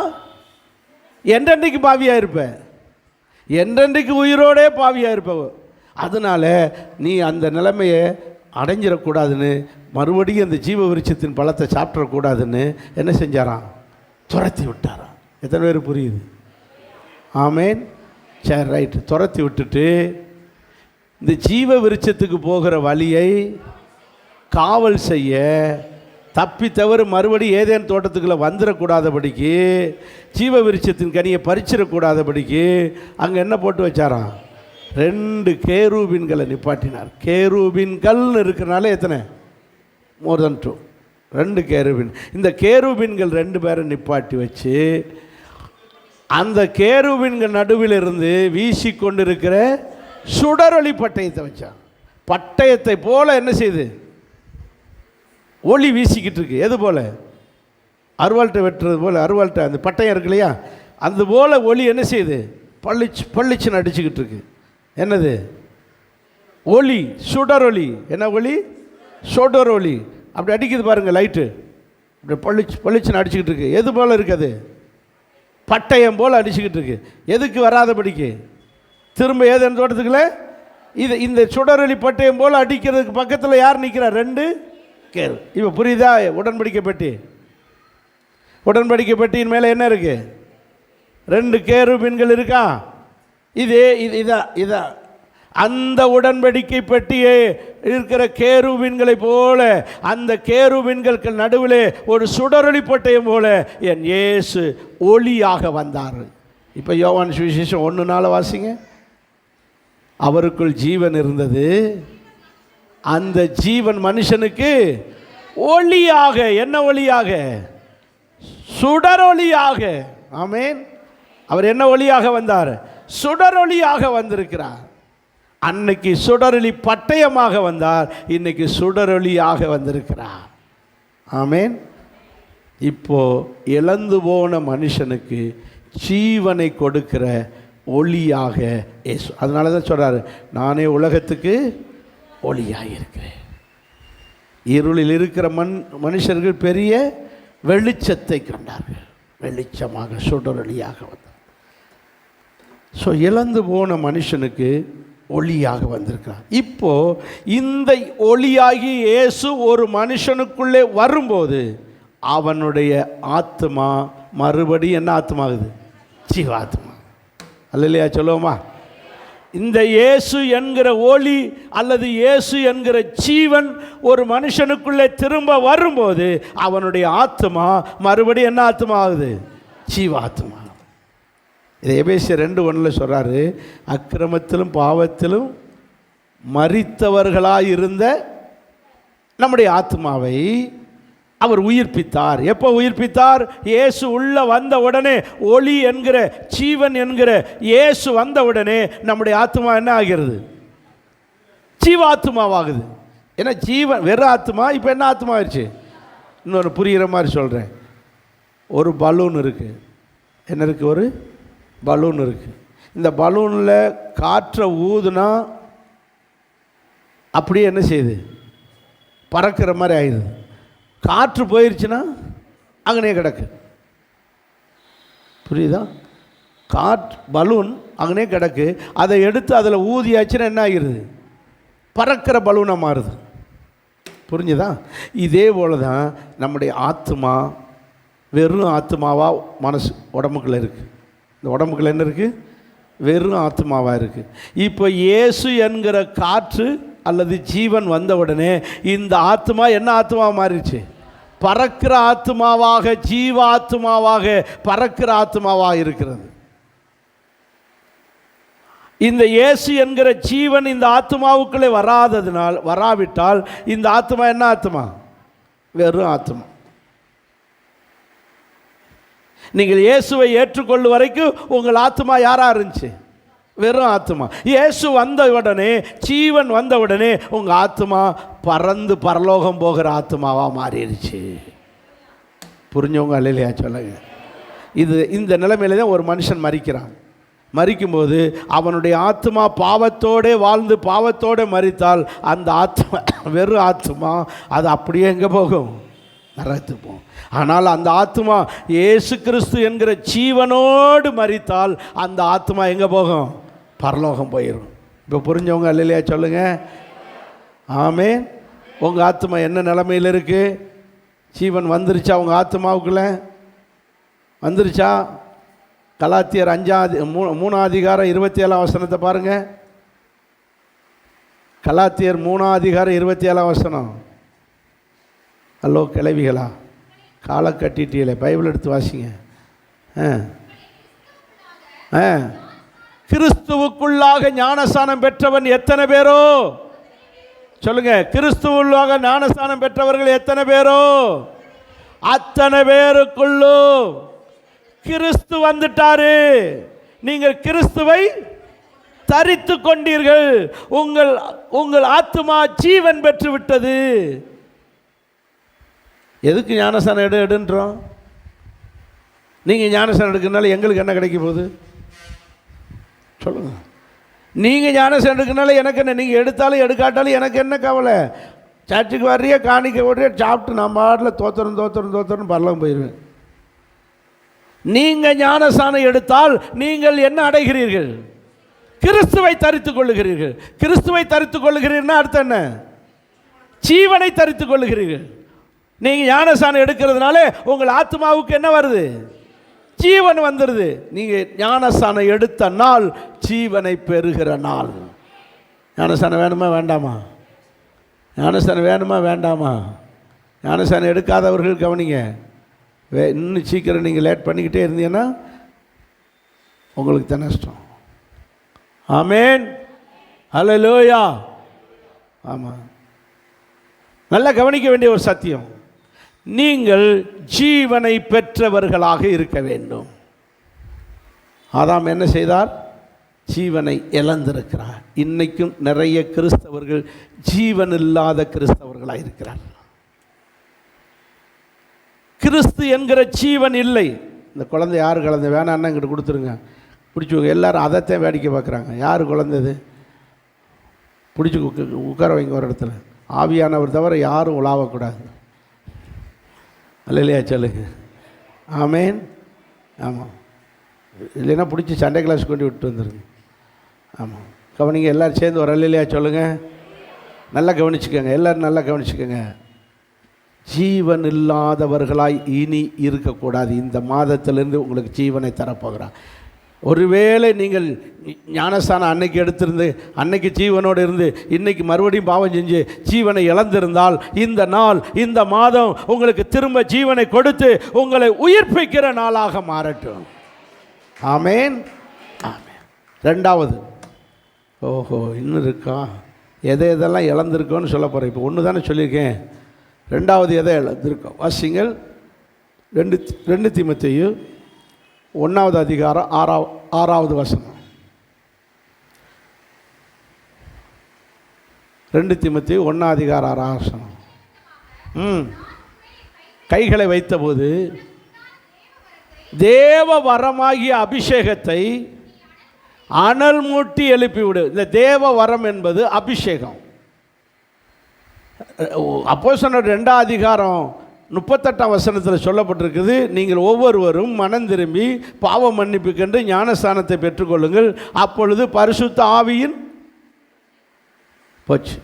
என்றென்றைக்கு பாவியாக இருப்பேன், என்றென்றைக்கு உயிரோடே பாவியாக இருப்ப. அதனால் நீ அந்த நிலைமையை அடைஞ்சிடக்கூடாதுன்னு மறுபடியும் அந்த ஜீவ விருட்சத்தின் பழத்தை சாப்பிடக்கூடாதுன்னு என்ன செஞ்சாராம்? துரத்தி விட்டாராம். எத்தனை பேர் புரியுது? ஆமேன். சரி, ரைட்டு. துரத்தி விட்டுட்டு இந்த ஜீவ விருட்சத்துக்கு போகிற வழியை காவல் செய்ய தப்பி தவறு மறுபடியும் ஏதேன் தோட்டத்துக்குள்ளே வந்துடக்கூடாதபடிக்கு, ஜீவ விருட்சத்தின் கனியை பறிச்சிடக்கூடாதபடிக்கு அங்கே என்ன போட்டு வச்சாராம்? 2 கேரூபின்களை நிப்பாட்டினார். கேரூபின்கள்னு இருக்கிறனால எத்தனை? மோர் தென் 2. 2 கேரூபின். இந்த கேரூபின்கள் 2 பேரை நிப்பாட்டி வச்சு அந்த கேரூபின்கள் நடுவில் இருந்து வீசிக்கொண்டிருக்கிற சுடரொளி பட்டயத்தை வச்சான். பட்டயத்தை போல என்ன செய்யுது? ஒளி வீசிக்கிட்டு இருக்கு. எது போல்? அருவாள்கிட்ட வெட்டுறது போல். அருவாள்கிட்ட அந்த பட்டயம் இருக்கு இல்லையா, அந்த போல் ஒளி என்ன செய்யுது? பளிச்சு பளிச்சுன்னு அடிச்சுக்கிட்டு இருக்கு. என்னது? ஒளி, சுடரொளி. என்ன ஒளி? சுடரொளி. அப்படி அடிக்குது பாருங்கள், லைட்டு அப்படி பளிச்சு பளிச்சுன்னு அடிச்சுக்கிட்டு இருக்கு. எது போல் இருக்குது? பட்டயம் போல் அடிச்சுக்கிட்டு இருக்கு. எதுக்கு வராதபடிக்கு? திரும்ப ஏதேன் தோட்டத்துக்குள்ள இது இந்த சுடரொளி பட்டயம் போல் அடிக்கிறதுக்கு பக்கத்தில் யார் நிற்கிறார்? 2 கேரு. இப்போ புரியுதா? உடன்படிக்கை பெட்டி. உடன்படிக்கை பெட்டியின் மேலே என்ன இருக்கு? 2 கேருபீன்கள் இருக்கா? இதான் அந்த உடன்படிக்கை பெட்டியே இருக்கிற கேருபீன்களை போல அந்த கேருபீன்களுக்கு நடுவில் ஒரு சுடரொளி பட்டயம் போல என் இயேசு ஒளியாக வந்தார். இப்போ யோவான் சுவிசேஷம் 1:4 வாசிங்க. அவருக்குள் ஜீவன் இருந்தது, அந்த ஜீவன் மனுஷனுக்கு ஒளியாக. என்ன ஒளியாக? சுடரொளியாக. ஆமேன். அவர் என்ன ஒளியாக வந்தார்? சுடரொளியாக வந்திருக்கிறார். அன்னைக்கு சுடரொளி பட்டயமாக வந்தார், இன்னைக்கு சுடரொளியாக வந்திருக்கிறார். ஆமேன். இப்போ இழந்து போன மனுஷனுக்கு ஜீவனை கொடுக்கிற ஒளியாக இயேசு. அதனால தான் சொல்றாரு, நானே உலகத்துக்கு ஒளியாக இருக்கிறேன். இருளில் இருக்கிற மனுஷர்கள் பெரிய வெளிச்சத்தை கண்டார்கள். வெளிச்சமாக சுடரொளியாக வந்தார். ஸோ இழந்து போன மனுஷனுக்கு ஒளியாக வந்திருக்கிறார். இப்போ இந்த ஒளியாகி இயேசு ஒரு மனுஷனுக்குள்ளே வரும்போது அவனுடைய ஆத்மா மறுபடியும் என்ன ஆத்மாகுது? ஜீவாத்மா. அல்லையா? சொல்லுவோமா? இந்த இயேசு என்கிற ஒளி அல்லது இயேசு என்கிற ஜீவன் ஒரு மனுஷனுக்குள்ளே திரும்ப வரும்போது அவனுடைய ஆத்மா மறுபடியும் என்ன ஆத்மா ஆகுது? ஜீவாத்மா. இதை எபேசியர் 2:1 சொல்கிறாரு, அக்கிரமத்திலும் பாவத்திலும் மரித்தவர்களாயிருந்த நம்முடைய ஆத்மாவை அவர் உயிர்ப்பித்தார். எப்போ உயிர்ப்பித்தார்? இயேசு உள்ள வந்த உடனே, ஒளி என்கிற ஜீவன் என்கிற இயேசு வந்த உடனே நம்முடைய ஆத்மா என்ன ஆகிறது? ஜீவாத்மாவாகுது. ஏன்னா ஜீவன் வெறும் ஆத்மா இப்போ என்ன ஆத்மா ஆயிடுச்சு? இன்னொரு புரிகிற மாதிரி சொல்கிறேன். ஒரு பலூன் இருக்குது. என்ன இருக்குது? ஒரு பலூன் இருக்குது. இந்த பலூனில் காற்றை ஊதுனா அப்படியே என்ன செய்யுது? பறக்கிற மாதிரி ஆயிடுது. காற்று போயிடுச்சுன்னா அங்கனே கிடக்கு. புரியுதா? பலூன் அங்கனே கிடக்கு. அதை எடுத்து அதில் ஊதியாச்சுன்னா என்ன ஆகிடுது? பறக்கிற பலூனாக மாறுது. புரிஞ்சுதா? இதே போல தான் நம்முடைய ஆத்மா வெறும் ஆத்மாவாக மனசு உடம்புக்குள்ளே இருக்குது. இந்த உடம்புக்குள்ளே என்ன இருக்குது? வெறும் ஆத்மாவாக இருக்குது. இப்போ இயேசு என்கிற காற்று அல்லது ஜீவன் வந்தவுடனே இந்த ஆத்மா என்ன ஆத்மாவாக மாறிடுச்சு? பறக்கிற ஆத்மாவாக, ஜீவ ஆத்மாவாக, பறக்கிற ஆத்மாவாக இருக்கிறது. இந்த இயேசு என்கிற ஜீவன் இந்த ஆத்மாவுக்குள்ளே வராவிட்டால் இந்த ஆத்மா என்ன ஆத்மா? வெறும் ஆத்மா. நீங்கள் இயேசுவை ஏற்றுக்கொள்ளும் வரைக்கும் உங்கள் ஆத்மா யாரா இருந்துச்சு? வெறும் ஆத்மா. இயேசு வந்த உடனே, ஜீவன் வந்த உடனே உங்கள் ஆத்மா பறந்து பரலோகம் போகிற ஆத்மாவாக மாறிடுச்சு. புரிஞ்சவங்க அல்லையா சொல்லுங்க. இந்த நிலைமையில தான் ஒரு மனுஷன் மரிக்கிறான். மரிக்கும்போது அவனுடைய ஆத்மா பாவத்தோடு வாழ்ந்து பாவத்தோடு மரித்தால் அந்த ஆத்மா வெறும் ஆத்மா, அது அப்படியே எங்கே போகும்? நரகத்துக்கு போகும். ஆனால் அந்த ஆத்மா இயேசு கிறிஸ்து என்கிற ஜீவனோடு மரித்தால் அந்த ஆத்மா எங்கே போகும்? பரலோகம் போயிடும். இப்போ புரிஞ்சவங்க அல்லையா சொல்லுங்க. ஆமென். உங்கள் ஆத்மா என்ன நிலைமையில் இருக்குது? ஜீவன் வந்துருச்சா உங்கள் ஆத்மாவுக்குள்ளே? வந்துருச்சா? கலாத்தியர் 3:27 பாருங்கள். கலாத்தியர் 3:27. ஹலோ கிளவிகளா, காலை கட்டிட்டீங்களே, பைபிள் எடுத்து வாசிங்க. கிறிஸ்துவுக்குள்ளாக ஞானஸ்நானம் பெற்றவன் எத்தனை பேரோ? சொல்லுங்க. கிறிஸ்துவுள்ளாக ஞானஸ்நானம் பெற்றவர்கள் எத்தனை பேரோ? அத்தனை பேருக்குள்ளும் கிறிஸ்து வந்துட்டாரு. நீங்கள் கிறிஸ்துவை தரித்து கொண்டீர்கள். உங்கள் ஆத்மா ஜீவன் பெற்று விட்டது. எதுக்கு ஞானஸ்நானம் எடுன்றோம்? நீங்கள் ஞானஸ்நானம் எடுக்கிறதுனால எங்களுக்கு என்ன கிடைக்க போகுது? சொல்லுங்க. நீங்கள் ஞானஸ்நானம் எடுக்கிறதுனால எனக்கு என்ன? நீங்கள் எடுத்தாலும் எடுக்காட்டாலும் எனக்கு என்ன கவலை? சர்ச்சுக்கு வர்றிய, காணிக்க ஓடுறிய, சாப்பிட்டு நம்ம பாட்டில் தோத்திரம் பரலோகம் போயிடுவேன். நீங்கள் ஞானஸ்நானம் எடுத்தால் நீங்கள் என்ன அடைகிறீர்கள்? கிறிஸ்துவை தரித்துக் கொள்ளுகிறீர்கள். கிறிஸ்துவை தரித்துக் கொள்ளுகிறீர்கள்னா அர்த்தம் என்ன? ஜீவனை தரித்துக் கொள்ளுகிறீர்கள். நீங்கள் ஞானஸ்நானம் எடுக்கிறதுனால உங்கள் ஆத்மாவுக்கு என்ன வருது? ஜீவன் வந்துடுது. நீங்கள் ஞானஸ்நானம் எடுத்த நாள் ஜீவனை பெறுகிற நாள். ஞானஸ்நானம் வேணுமா வேண்டாமா? ஞானஸ்நானம் வேணுமா வேண்டாமா? ஞானஸ்நானம் எடுக்காதவர்கள் கவனிங்க. இன்னும் சீக்கிரம் நீங்கள் லேட் பண்ணிக்கிட்டே இருந்தீங்கன்னா உங்களுக்கு தான் நஷ்டம். ஆமென். ஹல்லேலூயா. ஆமாம், நல்லா கவனிக்க வேண்டிய ஒரு சத்தியம். நீங்கள் ஜீவனை பெற்றவர்களாக இருக்க வேண்டும். ஆதாம் என்ன செய்தார்? ஜீவனை இழந்திருக்கிறார். இன்னைக்கும் நிறைய கிறிஸ்தவர்கள் ஜீவன் இல்லாத கிறிஸ்தவர்களாக இருக்கிறார்கள். கிறிஸ்து என்கிற ஜீவன் இல்லை. இந்த குழந்தை யார் குழந்தை? வேணான்னா இங்கிட்ட கொடுத்துருங்க, பிடிச்சிக்கோங்க. எல்லாரும் அதைத்தான் வேடிக்கை பார்க்குறாங்க. யார் குழந்தைது? பிடிச்சி உட்கார வைங்க ஒரு இடத்துல. ஆவியானவர் தவிர யாரும் உலாவக்கூடாது. அல்லையா சொல்லுங்க. ஆமேன். ஆமாம், இல்லைன்னா பிடிச்சி சண்டே கிளாஸ் கொண்டு விட்டு வந்துடுங்க. ஆமாம், கவனிங்க. எல்லோரும் சேர்ந்து ஒரு அல்லையா சொல்லுங்கள். நல்லா கவனிச்சுக்கோங்க, எல்லோரும் நல்லா கவனிச்சுக்கோங்க. ஜீவன் இல்லாதவர்களாய் இனி இருக்கக்கூடாது. இந்த மாதத்திலிருந்து உங்களுக்கு ஜீவனை தரப்போகிறார். ஒருவேளை நீங்கள் ஞானஸ்தானம் அன்னைக்கு எடுத்திருந்து அன்னைக்கு ஜீவனோடு இருந்து இன்னைக்கு மறுபடியும் பாவம் செஞ்சு ஜீவனை இழந்திருந்தால் இந்த நாள், இந்த மாதம் உங்களுக்கு திரும்ப ஜீவனை கொடுத்து உங்களை உயிர்ப்பிக்கிற நாளாக மாறட்டும். ஆமேன். ஆமேன். ரெண்டாவது, ஓஹோ இன்னும் இருக்கா? எதெல்லாம் இழந்திருக்கோன்னு சொல்ல போகிறேன். இப்போ ஒன்று தானே சொல்லியிருக்கேன். ரெண்டாவது எதை இழந்திருக்கோம்? வாசிங்கள். 2 தீமோத்தேயு 1 அதிகாரம் 6வது வசனம். 2 தீமோத்தேயு 1 அதிகாரம் 6 வசனம். கைகளை வைத்தபோது தேவ வரமாகிய அபிஷேகத்தை அனல் மூட்டி எழுப்பிவிடு. இந்த தேவ வரம் என்பது அபிஷேகம். அப்போஸ்தலர் 2 அதிகாரம் 38 வசனத்தில் சொல்லப்பட்டிருக்குது, நீங்கள் ஒவ்வொருவரும் மனம் திரும்பி பாவ மன்னிப்புக்கென்று ஞானஸ்தானத்தை பெற்றுக்கொள்ளுங்கள், அப்பொழுது பரிசுத்த ஆவியின் போச்சு.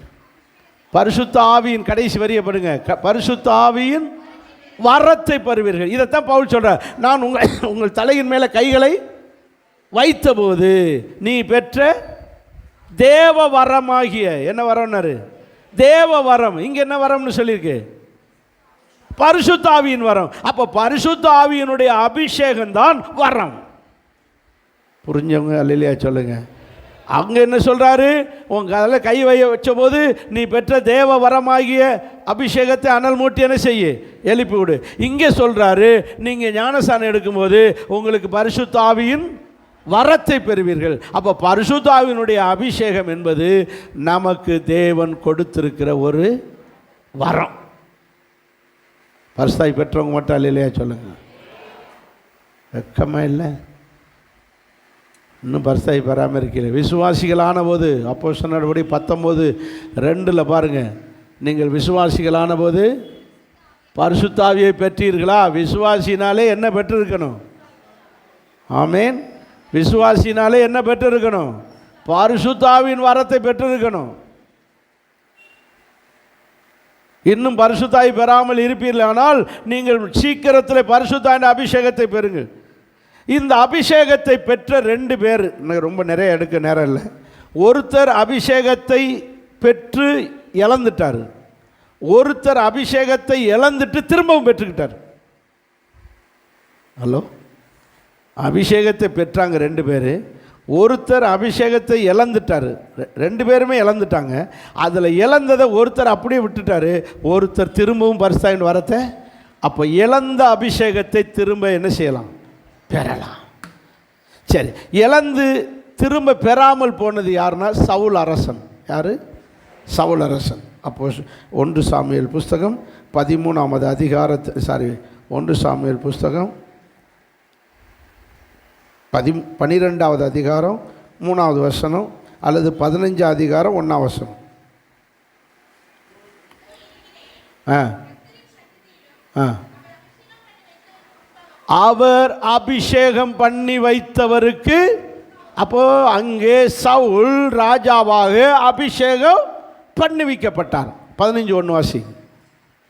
பரிசுத்த ஆவியின் கடைசி வரிய படுங்க, பரிசுத்த ஆவியின் வரத்தை பெறுவீர்கள். இதைத்தான் பவுல் சொல்றார். நான் உங்கள் தலையின் மேலே கைகளை வைத்தபோது நீ பெற்ற தேவ வரமாகிய, என்ன வரம்னாரு? தேவ வரம். இங்க என்ன வரம்னு சொல்லியிருக்கு? பரிசுத்த ஆவியின் வரம். அப்ப பரிசுத்த ஆவியினுடைய அபிஷேகம் தான் வரம். புரிஞ்சவங்க அல்லேலூயா சொல்லுங்க. அங்க என்ன சொல்றாரு? உங்க அதில் கை வச்ச போது நீ பெற்ற தேவ வரமாகிய அபிஷேகத்தை அனல் மூட்டி என்ன செய்ய? எழுப்பி விடு. இங்கே சொல்றாரு, நீங்க ஞானஸ்நானம் எடுக்கும்போது உங்களுக்கு பரிசுத்த ஆவியின் வரத்தை பெறுவீர்கள். அப்போ பரிசுத்த ஆவியினுடைய அபிஷேகம் என்பது நமக்கு தேவன் கொடுத்திருக்கிற ஒரு வரம். பரிசுத்தாவி பெற்றவங்க மட்டும் அல்லேலூயா சொல்லுங்க. வெக்கமா இல்லை? இன்னும் பரிசுத்தாவி பெறாமல் இருக்கல. விசுவாசிகளான போது, அப்போஸ்தலர் நடவடிக்கை 19:2 பாருங்க, நீங்கள் விசுவாசிகளான போது பரிசுத்த ஆவியை பெற்றீர்களா? விசுவாசினாலே என்ன பெற்றிருக்கணும்? ஆமேன். விசுவாசினாலே என்ன பெற்றிருக்கணும்? பரிசுத்த ஆவியின் வரத்தை பெற்றிருக்கணும். இன்னும் பரிசுத்த ஆவி பெறாமல் இருப்பீர்களானால் நீங்கள் சீக்கிரத்தில் பரிசுத்த ஆவியின் அபிஷேகத்தை பெறுங்கள். இந்த அபிஷேகத்தை பெற்ற 2 பேர், ரொம்ப நிறைய எடுக்க நேரம் இல்லை. ஒருத்தர் அபிஷேகத்தை பெற்று இழந்துட்டார், ஒருத்தர் அபிஷேகத்தை இழந்துட்டு திரும்பவும் பெற்றுக்கிட்டார். ஹலோ, அபிஷேகத்தை பெற்றாங்க 2 பேர். ஒருத்தர் அபிஷேகத்தை இழந்துட்டார், 2 பேருமே இழந்துட்டாங்க. அதில் இழந்ததை ஒருத்தர் அப்படியே விட்டுட்டார், ஒருத்தர் திரும்பவும் பரிசுத்த வரத்தை. அப்போ இழந்த அபிஷேகத்தை திரும்ப என்ன செய்யலாம்? பெறலாம். சரி, இழந்து திரும்ப பெறாமல் போனது யாருன்னா சவுல் அரசன். யார்? சவுல் அரசன். அப்போ 1 சாமுவேல் புஸ்தகம் 13வது அதிகாரத்தை 1 சாமுவேல் புஸ்தகம் 12வது அதிகாரம் 3வது வசனம் அல்லது 15 அதிகாரம் 1ஆம் வசனம். அவர் அபிஷேகம் பண்ணி வைத்தவருக்கு, அப்போ அங்கே சவுல் ராஜாவாக அபிஷேகம் பண்ணி வைக்கப்பட்டார். 15:1 வாசி.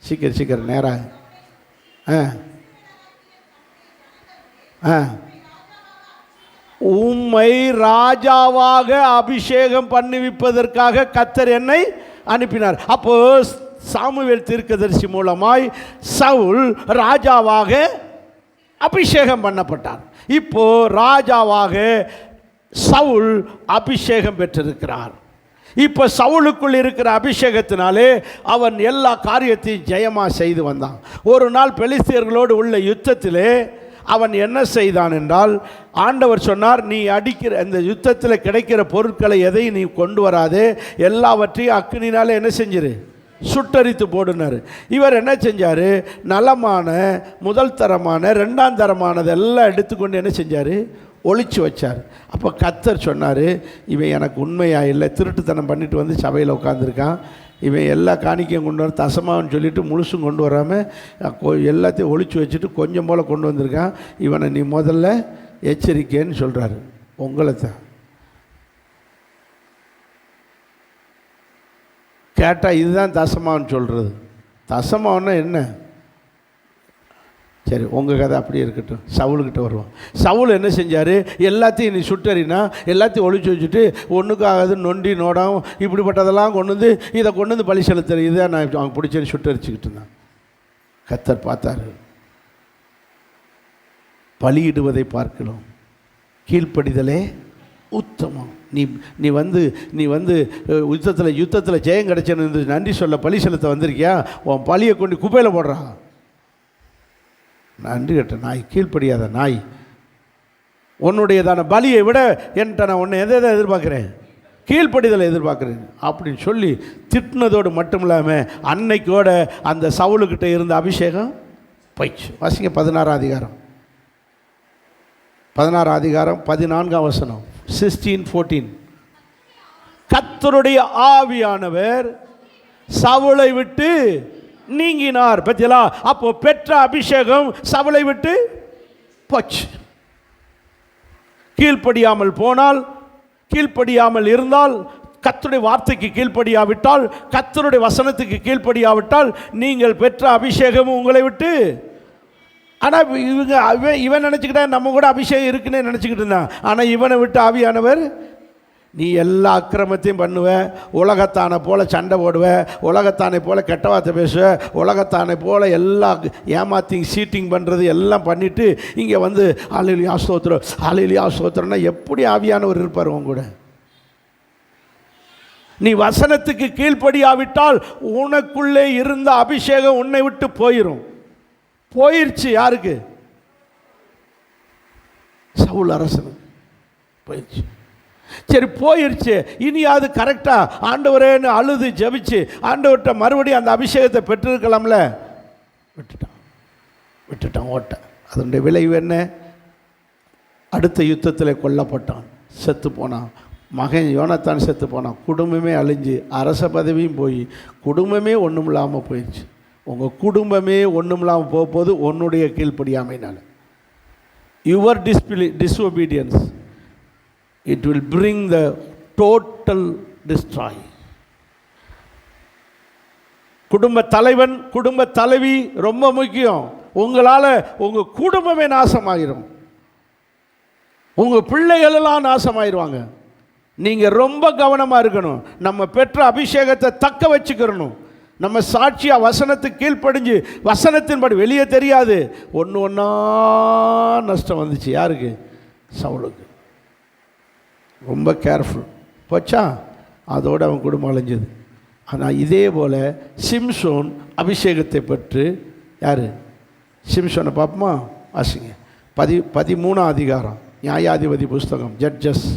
சீக்கிரம் நேராக. உம்மை ராஜாவாக அபிஷேகம் பண்ணிவிப்பதற்காக கர்த்தர் என்னை அனுப்பினார். அப்போ சாமுவேல் தீர்க்கதரிசி மூலமாய் சவுல் ராஜாவாக அபிஷேகம் பண்ணப்பட்டார். இப்போ ராஜாவாக சவுல் அபிஷேகம் பெற்றிருக்கிறார். இப்போ சவுலுக்குள் இருக்கிற அபிஷேகத்தினாலே அவன் எல்லா காரியத்தையும் ஜெயமாக செய்து வந்தான். ஒரு நாள் பெலிஸ்தியர்களோடு உள்ள யுத்தத்திலே அவன் என்ன செய்தான் என்றால், ஆண்டவர் சொன்னார், நீ அடிக்கிற இந்த யுத்தத்தில் கிடைக்கிற பொருட்களை எதையும் நீ கொண்டு வராதே, எல்லாவற்றையும் அக்கினினாலே என்ன செஞ்சிரு? சுட்டரித்து போடுனார். இவர் என்ன செஞ்சார்? நலமான, முதல் தரமான, 2ஆம் தரமானதெல்லாம் எடுத்துக்கொண்டு என்ன செஞ்சார்? ஒளிச்சு வச்சார். அப்போ கர்த்தர் சொன்னார், இவன் எனக்கு உண்மையாக இல்லை, திருட்டுத்தனம் பண்ணிட்டு வந்து சபையில் உட்காந்துருக்கான், இவன் எல்லா காணிக்கையும் கொண்டு வர தசமான்னு சொல்லிவிட்டு முழுசும் கொண்டு வராமல் எல்லாத்தையும் ஒளிச்சு வச்சுட்டு கொஞ்சம் போல் கொண்டு வந்திருக்கான், இவனை நீ முதல்ல எச்சரிக்கைன்னு சொல்கிறாரு. உங்களை தான் கேட்டால் இதுதான் தசமான்னு சொல்கிறது. தசமான்னா என்ன? சரி, உங்கள் கதை அப்படியே இருக்கட்டும். சவுலுக்கிட்ட வருவோம். சவுல் என்ன செஞ்சார்? எல்லாத்தையும் நீ சுட்டறினா எல்லாத்தையும் ஒழிச்சு வச்சுட்டு ஒன்றுக்காகாது நொண்டி நோடம் இப்படிப்பட்டதெல்லாம் கொண்டு வந்து இதை கொண்டு வந்து பலி செலுத்துற, இதுதான் நான் அவங்க பிடிச்சேன்னு சுட்டரிச்சுக்கிட்டு இருந்தான். கர்த்தர் பார்த்தாரு, பலியிடுவதை பார்க்கலாம் கீழ்ப்படிதலே உத்தமம். நீ வந்து யுத்தத்தில் ஜெயம் கிடைச்சேன்னு நன்றி சொல்ல பலி செலுத்த வந்திருக்கியா? உன் பலியை கொண்டு குப்பையில் போடுறா. நன்றி கட்ட நாய், கீழ்ப்படியாத நாய், உன்னுடையதான பலியை விட என்கிட்ட நான் உன்னை எதை எதிர்பார்க்குறேன்? கீழ்ப்படிதலை எதிர்பார்க்குறேன் அப்படின்னு சொல்லி திட்டினதோடு மட்டும் இல்லாமல் அன்னைக்கோட அந்த சவுலுக்கிட்ட இருந்த அபிஷேகம் போயிடுச்சு. வாசிங்க 16ஆம் அதிகாரம் 14ஆம் வசனம் 16:14. கர்த்தருடைய ஆவியானவர் சவுலை விட்டு நீங்கினார். பத்தியலா? அப்போ பெற்ற அபிஷேகம் சவுலை விட்டு போச்சு. கீழ்ப்படியாமல் போனால், கீழ்ப்படியாமல் இருந்தால், கர்த்தருடைய வார்த்தைக்கு கீழ்ப்படியாவிட்டால், கர்த்தருடைய வசனத்துக்கு கீழ்ப்படியாவிட்டால் நீங்கள் பெற்ற அபிஷேகமும் உங்களை விட்டு. ஆனால் இவன் நினச்சிக்கிட்டா நம்ம கூட அபிஷேகம் இருக்குன்னு நினச்சிக்கிட்டு இருந்தான். ஆனால் இவனை விட்டு ஆவியானவர் நீ எல்லா அக்கிரமத்தையும் பண்ணுவ, உலகத்தானை போல சண்டை போடுவ, உலகத்தானை போல கெட்ட வார்த்தை பேசுவ, உலகத்தானை போல எல்லா ஏமாத்திங் சீட்டிங் பண்ணுறது எல்லாம் பண்ணிவிட்டு இங்கே வந்து ஹல்லேலூயா ஸ்தோத்திரம் ஹல்லேலூயா ஸ்தோத்திரம்னா எப்படி ஆவியானவர் இருப்பார் உன் கூட? நீ வசனத்துக்கு கீழ்ப்படியாவிட்டால் உனக்குள்ளே இருந்த அபிஷேகம் உன்னை விட்டு போயிடும். போயிடுச்சு. யாருக்கு? சவுல் அரசனுக்கு போயிடுச்சு. சரி, போயிடுச்சு. இனி அது கரெக்டாக ஆண்டவரேன்னு அழுது ஜபிச்சு ஆண்டவர்கிட்ட மறுபடியும் அந்த அபிஷேகத்தை பெற்றிருக்கலாம்ல. விட்டுட்டான் ஓட்ட. அதனுடைய விளைவு என்ன? அடுத்த யுத்தத்தில் கொல்லப்பட்டான், செத்து போனான். மகன் யோனத்தான் செத்து போனான். குடும்பமே அழிஞ்சு, அரச பதவியும் போய், குடும்பமே ஒன்றும் இல்லாமல் போயிடுச்சு. உங்கள் குடும்பமே ஒன்றும் இல்லாமல் போகும்போது உன்னுடைய கீழ்ப்படியாமைனால, your disobedience, it will bring the total destroy. குடும்ப தலைவன் குடும்ப தலைவி ரொம்ப முக்கியம். உங்களால் உங்கள் குடும்பமே நாசமாயிரும், உங்கள் பிள்ளைகள் எல்லாம் நாசமாயிருவாங்க. நீங்கள் ரொம்ப கவனமாக இருக்கணும். நம்ம பெற்ற அபிஷேகத்தை தக்க வச்சுக்கிறணும். நம்ம சாட்சியாக வசனத்துக்கு கீழ்ப்படிஞ்சு வசனத்தின்படி வெளியே தெரியாது. ஒன்று ஒன்றா நஷ்டம் வந்துச்சு. யாருக்கு? சவுலுக்கு. ரொம்ப கேர்ஃபுல். போச்சா, அதோடு அவன் குடும்பம் அழிஞ்சது. ஆனால் இதே போல் சிம்சோன் அபிஷேகத்தை பெற்று, யார்? சிம்சோனை பார்ப்போமா? வாசிங்க. 13ஆம் அதிகாரம், நியாயாதிபதி புஸ்தகம், ஜட்ஜஸ்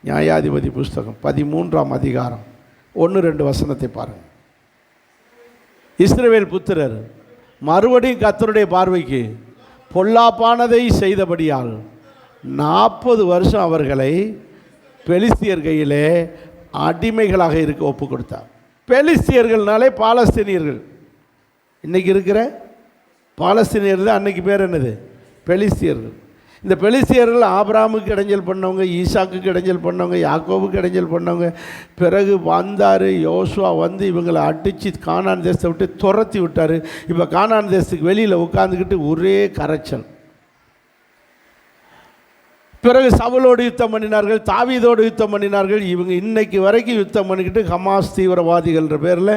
நியாயாதிபதி புஸ்தகம் 13ஆம் அதிகாரம் 1-2 வசனத்தை பாருங்கள். இஸ்ரவேல் புத்திரர் மறுபடியும் கர்த்தருடைய பார்வைக்கு பொல்லாப்பானதை செய்தபடியால் 40 வருஷம் அவர்களை பெலிஸ்தியர் கையிலே அடிமைகளாக இருக்க ஒப்பு கொடுத்தார். பெலிஸ்தியர்கள்னாலே பாலஸ்தீனியர்கள். இன்றைக்கி இருக்கிற பாலஸ்தீனியர்கள் அன்னைக்கு பேர் என்னது? பெலிஸ்தியர்கள். இந்த பெலிஸ்தியர்கள் ஆபிரகாமுக்கு இடைஞ்சல் பண்ணவங்க, ஈசாக்குக்கு இடைஞ்சல் பண்ணவங்க, யாக்கோபுக்கு இடைஞ்சல் பண்ணவங்க. பிறகு வந்தார் யோசுவா, வந்து இவங்களை அடித்து கானான் தேசத்தை விட்டு துரத்தி விட்டார். இப்போ கானான் தேசத்துக்கு வெளியில் உட்காந்துக்கிட்டு ஒரே கரைச்சல். பிறகு சவுலோடு யுத்தம் பண்ணினார்கள், தாவீதோடு யுத்தம் பண்ணினார்கள். இவங்க இன்னைக்கு வரைக்கும் யுத்தம் பண்ணிக்கிட்டு ஹமாஸ் தீவிரவாதிகள்ன்ற பேரில்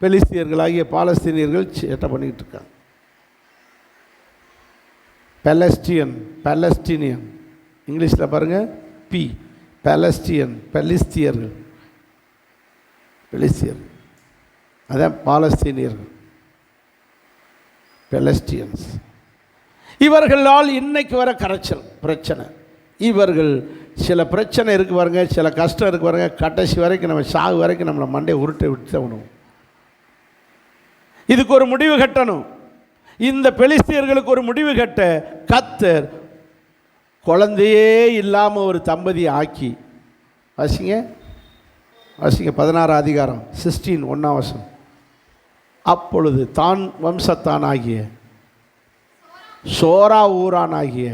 பெலிஸ்தியர்களாகிய பாலஸ்தீனியர்கள் சேட்டை பண்ணிக்கிட்டு இருக்காங்க. பாலஸ்டீனியன் இங்கிலீஷில் பாருங்கள், பி பெலிஸ்தியர்கள், அதான் பாலஸ்தீனியர்கள், பெலஸ்டியன்ஸ். இவர்களால் இன்னைக்கு வர கரைச்சல் பிரச்சனை. இவர்கள் சில பிரச்சனை இருக்கு பாருங்க, சில கஷ்டம் இருக்கு பாருங்க, கடைசி வரைக்கும் நம்ம சாகு வரைக்கும் நம்மளை மண்டையை உருட்டை விட்டுணும். இதுக்கு ஒரு முடிவு கட்டணும். இந்த பெலிஸ்தியர்களுக்கு ஒரு முடிவு கட்ட கர்த்தர் குழந்தையே இல்லாமல் ஒரு தம்பதியை ஆக்கி, வாசிங்க 16ஆம் அதிகாரம் 16 1ஆம் வசனம். அப்பொழுது தான் வம்சத்தானாகிய சோரா ஊரானாகிய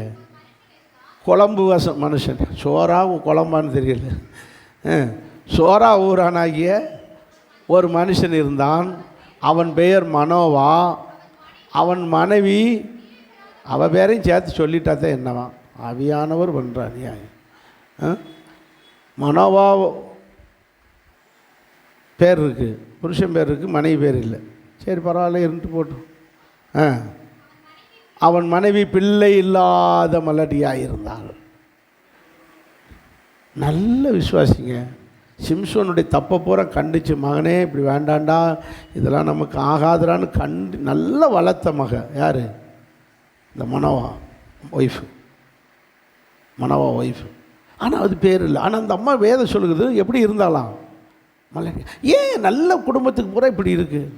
குழம்பு மனுஷன், சோரா குழம்பான்னு தெரியல, சோரா ஊரானாகிய ஒரு மனுஷன் இருந்தான். அவன் பெயர் மனோவா. அவன் மனைவி, அவள் பேரையும் சேர்த்து சொல்லிட்டா தான் என்னவா ஆவியானவர் பண்ணுறான். மனோவா பேர் இருக்குது, புருஷன் பேர் இருக்குது, மனைவி பேர் இல்லை. சரி பரவாயில்ல, இருந்துட்டு போட்டோம். அவன் மனைவி பிள்ளை இல்லாத மலடியாக இருந்தாள். நல்ல விசுவாசிங்க. சிம்சோனுடைய தப்பை பூரா கண்டிச்சு, மகனே இப்படி வேண்டாண்டா, இதெல்லாம் நமக்கு ஆகாதுடான்னு நல்ல வளர்த்த மக. யார்? இந்த மனோவா ஒய்ஃபு. ஆனால் அது பேர் இல்லை. ஆனால் அந்த அம்மா வேதம் சொல்லுகிறது எப்படி இருந்தாலாம் மலடி. ஏன் நல்ல குடும்பத்துக்கு பூரா இப்படி இருக்குது?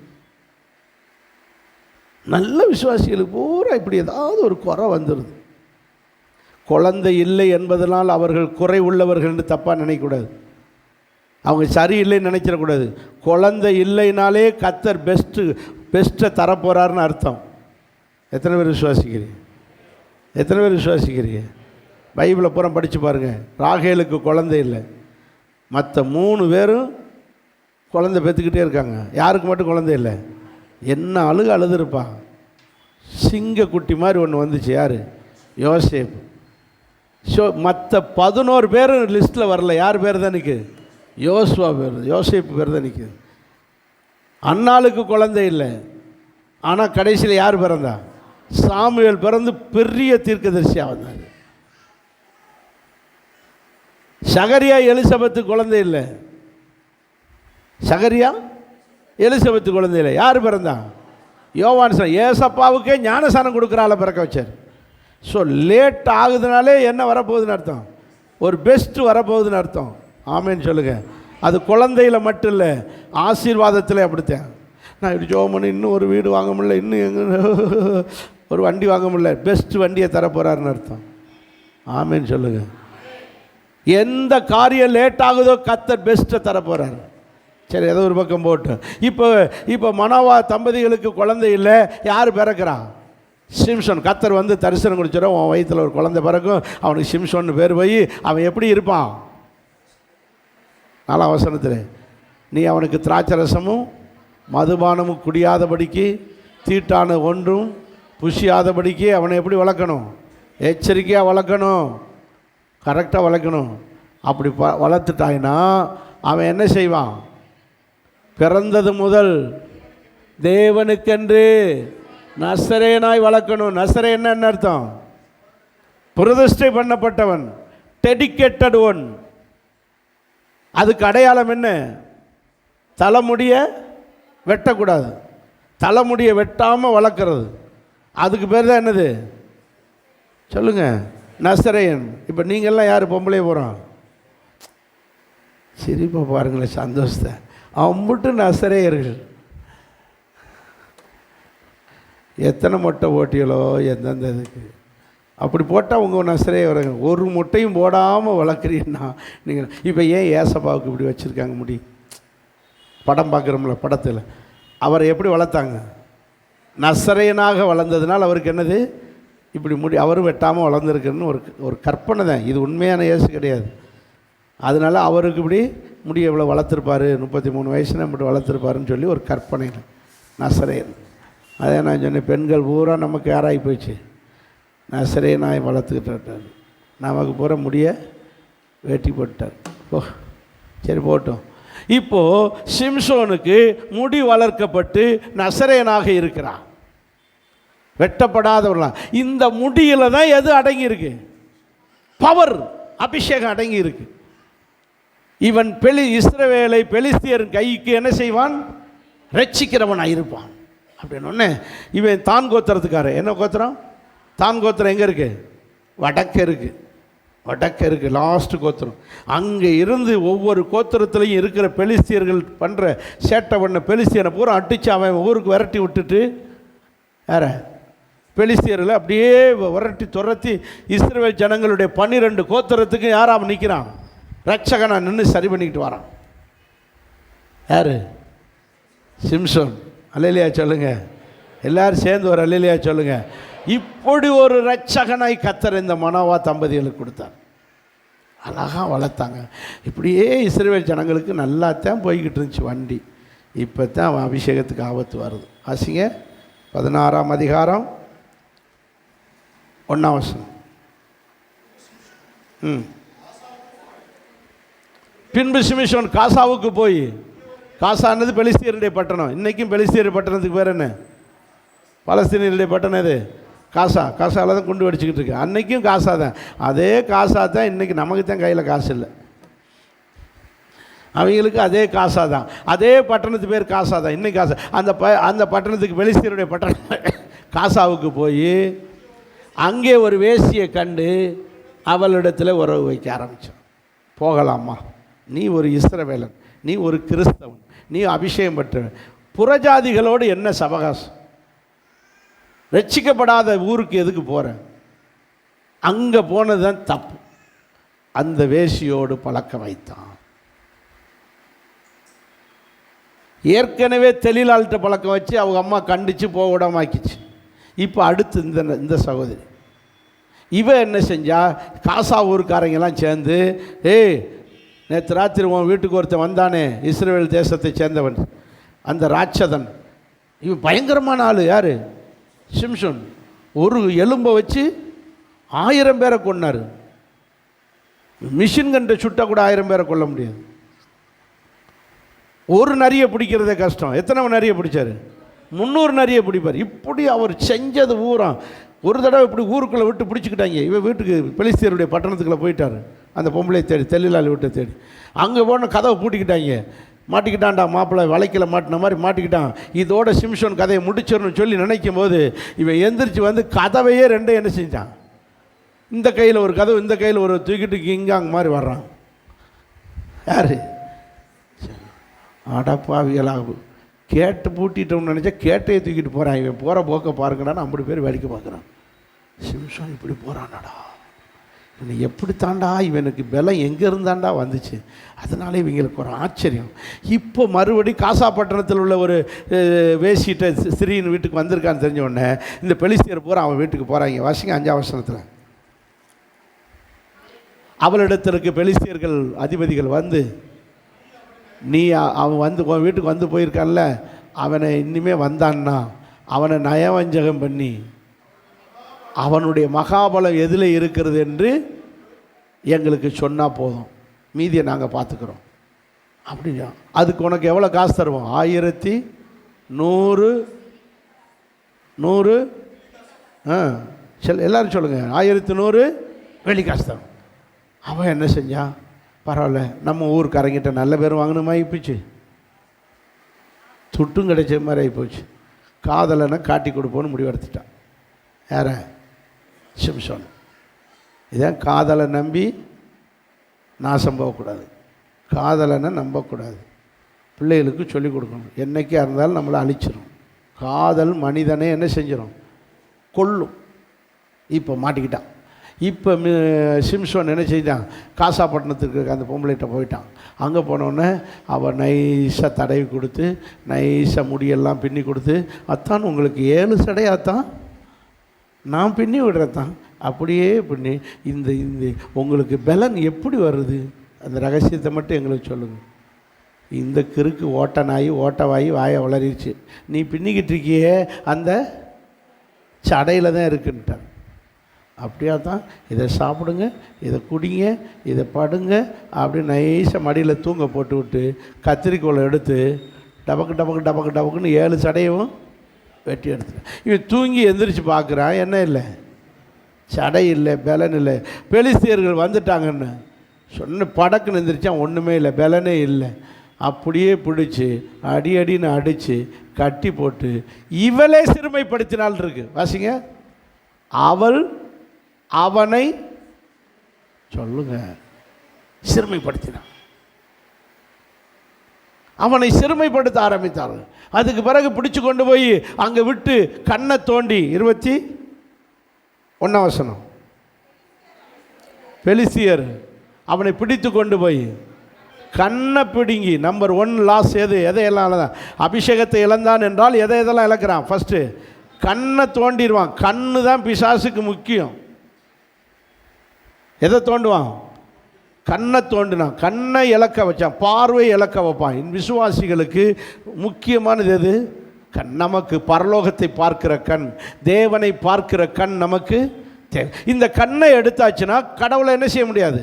நல்ல விசுவாசிகளுக்கு பூரா இப்படி ஏதாவது ஒரு குறை வந்துடுது. குழந்தை இல்லை என்பதனால் அவர்கள் குறை உள்ளவர்கள்னு தப்பாக நினைக்கக்கூடாது. அவங்க சரியில்லைன்னு நினைச்சிடக்கூடாது. குழந்தை இல்லைனாலே கர்த்தர் பெஸ்ட்டை தரப்போகிறாருன்னு அர்த்தம். எத்தனை பேர் விசுவாசிக்கிறீங்க? பைபிளை பூரா படித்து பாருங்கள். ராகேலுக்கு குழந்தை இல்லை, மற்ற 3 பேரும் குழந்தை பெற்றுக்கிட்டே இருக்காங்க. யாருக்கு மட்டும் குழந்தை இல்லை? என்ன அழுதுருப்பா. சிங்க குட்டி மாதிரி ஒன்று வந்துச்சு. யார்? யோசேப்பு. மற்ற 11 பேர் லிஸ்ட்டில் வரல. யார் பேர் தான் நிற்குது? யோசுவா பேர், யோசேப்பு பேர் தான் நிற்குது. அன்னாளுக்கு குழந்தை இல்லை, ஆனால் கடைசியில் யார் பிறந்தா? சாமுவேல் பிறந்து பெரிய தீர்க்கதரிசியாக வந்தார். சகரியா எலிசபெத்து குழந்தை இல்லை, சகரியா எலிசபெத்து குழந்தை இல்லை. யார் பிறந்தா? யோவான். ஏசப்பாவுக்கே ஞானசானம் கொடுக்குறால பிறக்க வச்சார். ஸோ லேட் ஆகுதுனாலே என்ன வரப்போகுதுன்னு அர்த்தம்? ஒரு பெஸ்ட்டு வரப்போகுதுன்னு அர்த்தம். ஆமேன்னு சொல்லுங்கள். அது குழந்தையில் மட்டும் இல்லை, ஆசீர்வாதத்தில் அப்படித்தான். நான் இப்படி ஜோம் பண்ணி இன்னும் ஒரு வீடு வாங்க முடியல, இன்னும் எங்கே ஒரு வண்டி வாங்க முடியல, பெஸ்ட் வண்டியை தரப்போகிறாருன்னு அர்த்தம். ஆமேன்னு சொல்லுங்கள். எந்த காரியம் லேட் ஆகுதோ கர்த்தர் பெஸ்ட்டை தரப்போகிறார். சரி, ஏதோ ஒரு பக்கம் போட்டு இப்போ மனோவா தம்பதிகளுக்கு குழந்தை இல்லை. யார் பிறக்கிறா? சிம்சோன். கர்த்தர் வந்து தரிசனம் கொடுத்துடும், உன் வயிற்றில் ஒரு குழந்தை பிறக்கும், அவனுக்கு சிம்சோன்னு பேர் போய் அவன் எப்படி இருப்பான்? 4ஆம் வசனத்தில், நீ அவனுக்கு திராட்சை ரசமும் மதுபானமும் குடியாதபடிக்கு, தீட்டான ஒன்றும் புஷியாதபடிக்கு அவனை எப்படி வளர்க்கணும்? எச்சரிக்கையாக வளர்க்கணும், கரெக்டாக வளர்க்கணும். அப்படி வளர்த்துட்டாயினா அவன் என்ன செய்வான்? பிறந்தது முதல் தேவனுக்கென்று நசரேனாய் வளர்க்கணும். நசரேன் என்ன அர்த்தம்? பிரதிஷ்டை பண்ணப்பட்டவன், டெடிகேட்டட் ஒன். அதுக்கு அடையாளம் என்ன? தலைமுடிய வெட்டக்கூடாது, தலைமுடியை வெட்டாமல் வளர்க்குறது. அதுக்கு பேர் தான் என்னது சொல்லுங்கள்? நசரேயன். இப்போ நீங்கள்லாம் யார் பொம்பளை போகிறோம்? சிரிப்பா பாருங்களேன், சந்தோஷத்தை. அம்புட்டு நசரேயர்கள். எத்தனை மொட்டை ஓட்டிகளோ எந்தெந்த இதுக்கு அப்படி போட்டால் உங்கள் நசரே வரங்க. ஒரு முட்டையும் போடாமல் வளர்க்குறீங்கன்னா நீங்கள் இப்போ ஏன் ஏசப்பாவுக்கு இப்படி வச்சுருக்காங்க முடி? படம் பார்க்குறோம்ல, படத்தில் அவரை எப்படி வளர்த்தாங்க? நசரேயனாக வளர்ந்ததுனால் அவருக்கு என்னது இப்படி முடி, அவரும் வெட்டாமல் வளர்ந்துருக்குன்னு ஒரு கற்பனை தான். இது உண்மையான இயேசு கிடையாது. அதனால் அவருக்கு இப்படி முடி எவ்வளோ வளர்த்துருப்பார், 33 வயசுனா இப்படி வளர்த்துருப்பாருன்னு சொல்லி ஒரு கற்பனை நசரேயன். அதே நான் சொன்னேன், பெண்கள் பூரா நமக்கு யாராகி போயிடுச்சு, நசரேயனாய் வளர்த்துக்கிட்டார். நமக்கு பூரா முடிய வேட்டி போட்டார். ஓ சரி போட்டோம். இப்போது சிம்சோனுக்கு முடி வளர்க்கப்பட்டு நசரேயனாக இருக்கிறான், வெட்டப்படாதவர்களாம். இந்த முடியில் தான் எது அடங்கியிருக்கு? பவர், அபிஷேகம் அடங்கி இருக்கு. இவன் இஸ்ரவேலை பெலிஸ்தியரின் கைக்கு என்ன செய்வான்? ரட்சிக்கிறவனாக இருப்பான் அப்படின்னு. இவன் தான் கோத்திரத்துக்காரன். என்ன கோத்திரம்? தான் கோத்திரம் எங்கே இருக்குது? வடக்கு இருக்குது, வடக்கு இருக்குது, லாஸ்ட் கோத்திரம். அங்கே இருந்து ஒவ்வொரு கோத்திரத்துலையும் இருக்கிற பெலிஸ்தியர்கள் பண்ணுற சேட்டை பண்ண பெலிஸ்தியனை பூரா அடித்து அவன் ஊருக்கு விரட்டி விட்டுட்டு வேற பெலிஸ்தியர்களை அப்படியே விரட்டி துரத்தி இஸ்ரவேல் ஜனங்களுடைய 12 கோத்திரத்துக்கு யாராக நிற்கிறான்? ரட்சகனா நின்று சரி பண்ணிக்கிட்டு வரான். யார்? சிம்சோன். அல்லேலியா சொல்லுங்கள். எல்லோரும் சேர்ந்து ஒரு அல்லேலியா சொல்லுங்கள். இப்படி ஒரு ரட்சகனாய் கர்த்தர் இந்த மனோவா தம்பதிகளுக்கு கொடுத்தார். அழகாக வளர்த்தாங்க. இப்படியே இஸ்ரவேல் ஜனங்களுக்கு நல்லா தான் போய்கிட்டு இருந்துச்சு வண்டி. இப்போ தான் அபிஷேகத்துக்கு ஆபத்து வருது. ஆசிங்க 16ஆம் அதிகாரம் 1ஆம் வசனம். பின்பு சிம்சோன் காசாவுக்கு போய், காசானது பெலிஸ்தியருடைய பட்டணம். இன்றைக்கும் பெலிஸ்தியர் பட்டணத்துக்கு பேர் என்ன? பலஸ்தீனியருடைய பட்டணம் இது காசா. காசாவில் தான் குண்டு வெடிச்சுக்கிட்டு இருக்கு. அன்றைக்கும் காசா தான். அதே காசா தான் இன்றைக்கி. நமக்கு தான் கையில் காசு இல்லை, அவங்களுக்கு அதே காசா தான். அதே பட்டணத்து பேர் காசா தான் இன்றைக்கி. காசா அந்த பட்டணத்துக்கு பெலிஸ்தியருடைய பட்டணம் காசாவுக்கு போய் அங்கே ஒரு வேசியை கண்டு அவளிடத்தில் உறவு வைக்க ஆரம்பித்தான். போகலாமா, நீ ஒரு இஸ்ரவேலன், நீ ஒரு கிறிஸ்தவன், நீ அபிஷேகம் பெற்றவன், புறஜாதிகளோடு என்ன சவகாசம்? ரட்சிக்கப்படாத ஊருக்கு எதுக்கு போகிற? அங்கே போனது தான் தப்பு. அந்த வேசியோடு பழக்க வைத்தான். ஏற்கனவே தெளிலாள்கிட்ட பழக்கம் வச்சு அவங்க அம்மா கண்டித்து போக விடாமாக்கிச்சு. இப்போ அடுத்து இந்த சகோதரி இவ என்ன செஞ்சா? காசா ஊருக்காரங்கெல்லாம் சேர்ந்து, ஏய் நேற்று ராத்திரி உன் வீட்டுக்கு ஒருத்தன் வந்தானே, இஸ்ரவேல் தேசத்தை சேர்ந்தவன், அந்த ராட்சதன், இவன் பயங்கரமான ஆள். யார்? சிம்சோன். ஒரு எலும்பை வச்சு 1000 பேரை கொன்னார். மிஷின் கன்றை சுட்டால் கூட 1000 பேரை கொல்ல முடியாது. ஒரு நரியை பிடிக்கிறதே கஷ்டம். எத்தனை நரியை பிடிச்சார்? 300 நரியை பிடிப்பார். இப்படி அவர் செஞ்சது ஊரா. ஒரு தடவை இப்படி ஊருக்குள்ளே விட்டு பிடிச்சிக்கிட்டாங்க. இவன் வீட்டுக்கு பெலிஸ்தியருடைய பட்டணத்துக்குள்ளே போயிட்டார். அந்த பொம்பளை தேடி, தெல்லிலால் வீட்டை தேடி. அங்கே போன கதவை பூட்டிக்கிட்டாங்க. மாட்டிக்கிட்டான்டா மாப்பிள்ளை, வளைக்கல மாட்டின மாதிரி மாட்டிக்கிட்டான். இதோட சிம்சோன் கதையை முடிச்சிடணும்னு சொல்லி நினைக்கும் போது இவன் எந்திரிச்சு வந்து கதவையே ரெண்டையும் என்ன செஞ்சான்? இந்த கையில் ஒரு கதவு, இந்த கையில் ஒரு தூக்கிட்டு கிங்காங் மாதிரி வர்றான். யார்? அடப்பாவிகளாகும். கேட்டு பூட்டிட்டோம்னு நினச்சா கேட்டையே தூக்கிட்டு போகிறான். இவன் போகிற போக்க பாருங்கடான்னு 50 பேர் வேடிக்கை பார்க்குறான். சிம்சோன் இப்படி போகிறான்டா, இவனை எப்படி தாண்டா, இவனுக்கு பலம் எங்கே இருந்தாண்டா வந்துச்சு. அதனால இவங்களுக்கு ஒரு ஆச்சரியம். இப்போ மறுபடி காசாப்பட்டினத்தில் உள்ள ஒரு வேசிட்ட ஸ்திரீயின் வீட்டுக்கு வந்திருக்கான்னு தெரிஞ்ச உடனே இந்த பெலிஸ்தியர் பூரா அவன் வீட்டுக்கு போகிறாங்க. வாசிங்க 5ஆம் வசனத்தில். அவளிடத்திற்கு பெலிஸ்தியர்கள் அதிபதிகள் வந்து, நீ அவன் வந்து உன் வீட்டுக்கு வந்து போயிருக்கான்ல, அவனை இனிமே வந்தான்னா அவனை நயவஞ்சகம் பண்ணி அவனுடைய மகாபலம் எதில் இருக்கிறது என்று எங்களுக்கு சொன்னால் போதும், மீதியை நாங்கள் பார்த்துக்குறோம் அப்படின்னா. அதுக்கு உனக்கு எவ்வளோ காசு தருவோம்? 1100 எல்லோரும் சொல்லுங்கள். 1100 வெள்ளி காசு தரும். அவன் என்ன செஞ்சான்? பரவாயில்ல, நம்ம ஊருக்காரங்கிட்ட நல்ல பேர் வாங்கணுமா ஆகிப்போச்சு, துட்டும் கிடைச்ச மாதிரி ஆகிப்போச்சு. காதலனை காட்டி கொடுப்போன்னு முடிவெடுத்துட்டான். யார? சிம்சோன். இதான் காதலை நம்பி நாசம் போகக்கூடாது. காதலனை நம்பக்கூடாது. பிள்ளைகளுக்கு சொல்லிக் கொடுக்கணும். என்றைக்கே இருந்தாலும் நம்மளை அழிச்சிடும். காதல் மனிதனை என்ன செஞ்சிடும்? கொல்லும். இப்போ மாட்டிக்கிட்டான். இப்போ சிம்சோன் என்ன செஞ்சான்? காசாப்பட்டினத்துக்கு அந்த பொம்பளைகிட்ட போயிட்டான். அங்கே போனோடனே அவள் நைஸாக தடவி கொடுத்து, நைஸாக முடியெல்லாம் பின்னி கொடுத்து, அத்தான் உங்களுக்கு 7 சடையாத்தான், நான் பின்னி விடுறதான், அப்படியே பின்னி இந்த இந்த உங்களுக்கு பலன் எப்படி வருது? அந்த ரகசியத்தை மட்டும் எங்களுக்கு சொல்லுங்கள். இந்த கிறுக்கு ஓட்டவாயி வாயை வளரிச்சு, நீ பின்னிக்கிட்டு இருக்கியே அந்த சடையில் தான் இருக்குன்ட்டார். அப்படியா தான், இதை சாப்பிடுங்க, இதை குடிங்க, இதை படுங்க அப்படி நைஸாக மடியில் தூங்க போட்டு விட்டு கத்திரிக்கோளை எடுத்து டபக்கு டபக்கு டபக்கு டபக்குன்னு 7 சடையும் வெட்டி எடுத்துட்டேன். இவன் தூங்கி எந்திரிச்சு பார்க்குறான், என்ன இல்லை, சடை இல்லை, பலன் இல்லை. பெலிஸ்தியர்கள் வந்துட்டாங்கன்னு சொன்ன படக்குன்னு எந்திரிச்சான், ஒன்றுமே இல்லை, பலனே இல்லை. அப்படியே பிடிச்சி அடின்னு அடித்து கட்டி போட்டு இவளே சிறுமைப்படுத்தினாள் இருக்கு. வாசிங்க. அவனை சொல்லுங்க சிறுமைப்படுத்தினான். அவனை சிறுமைப்படுத்த ஆரம்பித்தார்கள். அதுக்கு பிறகு பிடிச்சு கொண்டு போய் அங்கே விட்டு கண்ணை தோண்டி 21ஆம் வசனம். பெலிஸ்தியர் அவனை பிடித்து கொண்டு போய் கண்ணை பிடுங்கி, நம்பர் 1 லாஸ் எதையெல்லாம் அபிஷேகத்தை இழந்தான் என்றால் எதையெல்லாம் இழக்கிறான்? ஃபஸ்ட்டு கண்ணை தோண்டிடுவான். கண்ணு தான் பிசாசுக்கு முக்கியம். எதை தோண்டுவான்? கண்ணை தோண்டினான். கண்ணை இழக்க வச்சான், பார்வை இழக்க வைப்பான். விசுவாசிகளுக்கு முக்கியமானது எது? கண். நமக்கு பரலோகத்தை பார்க்கிற கண், தேவனை பார்க்கிற கண் நமக்கு தேவை. இந்த கண்ணை எடுத்தாச்சுன்னா கடவுளை என்ன செய்ய முடியாது?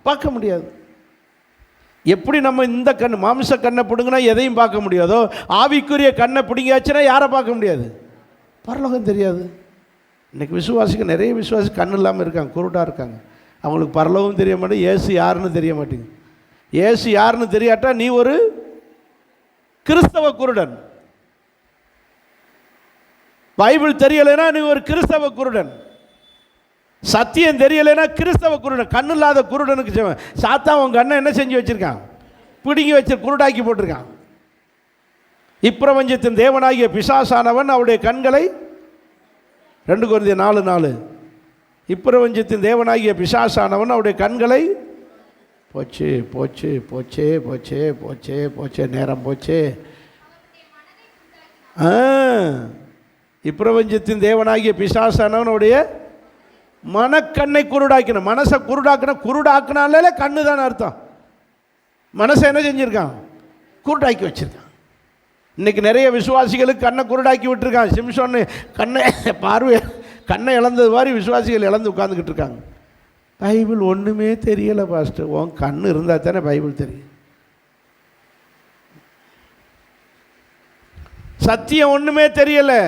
பார்க்க முடியாது. எப்படி நம்ம இந்த கண் மாம்ச கண்ணை பிடுங்கினா எதையும் பார்க்க முடியாதோ, ஆவிக்குரிய கண்ணை பிடுங்கியாச்சுன்னா யாரை பார்க்க முடியாது? பரலோகம் தெரியாது. இன்றைக்கி விசுவாசிக்கு நிறைய விசுவாசி கண் இல்லாமல் இருக்காங்க, குருடாக இருக்காங்க. அவங்களுக்கு பரலோகம் தெரிய மாட்டேங்குது, இயேசு யாருன்னு தெரிய மாட்டேங்குது. இயேசு யாருன்னு தெரியாட்டா நீ ஒரு கிறிஸ்தவ குருடன். பைபிள் தெரியலைன்னா நீ ஒரு கிறிஸ்தவ குருடன். சத்தியம் தெரியலைன்னா கிறிஸ்தவ குருடன். கண்ணு இல்லாத குருடனுக்கு சாத்தான் உன் கண்ணை என்ன செஞ்சு வச்சிருக்கான்? பிடுங்கி வச்சு குருடாக்கி போட்டிருக்கான். இப்பிரபஞ்சத்தின் தேவனாகிய பிசாசானவன் அவருடைய கண்களை 2 கொரிந்தியர் 4:4 இப்பிரபஞ்சத்தின் தேவனாகிய பிசாசானவன் அவருடைய கண்களை போச்சு போச்சு போச்சே போச்சே போச்சே போச்சே நேரம் போச்சே. இப்பிரபஞ்சத்தின் தேவனாகிய பிசாசானவன் அவருடைய மனக்கண்ணை குருடாக்கின. மனசை குருடாக்கினாலே கண்ணு தான் அர்த்தம். மனசை என்ன செஞ்சுருக்கான்? குருடாக்கி வச்சிருக்கான். இன்றைக்கி நிறைய விசுவாசிகளுக்கு கண்ணை குருடாக்கி விட்டுருக்கான். சிம்சோன்னு கண்ணை இழந்தது மாதிரி விசுவாசிகள் இழந்து உட்காந்துக்கிட்டு இருக்காங்க. பைபிள் ஒன்றுமே தெரியலை பாஸ்டர். உன் கண் இருந்தால் தானே பைபிள் தெரியும். சத்தியம் ஒன்றுமே தெரியலை,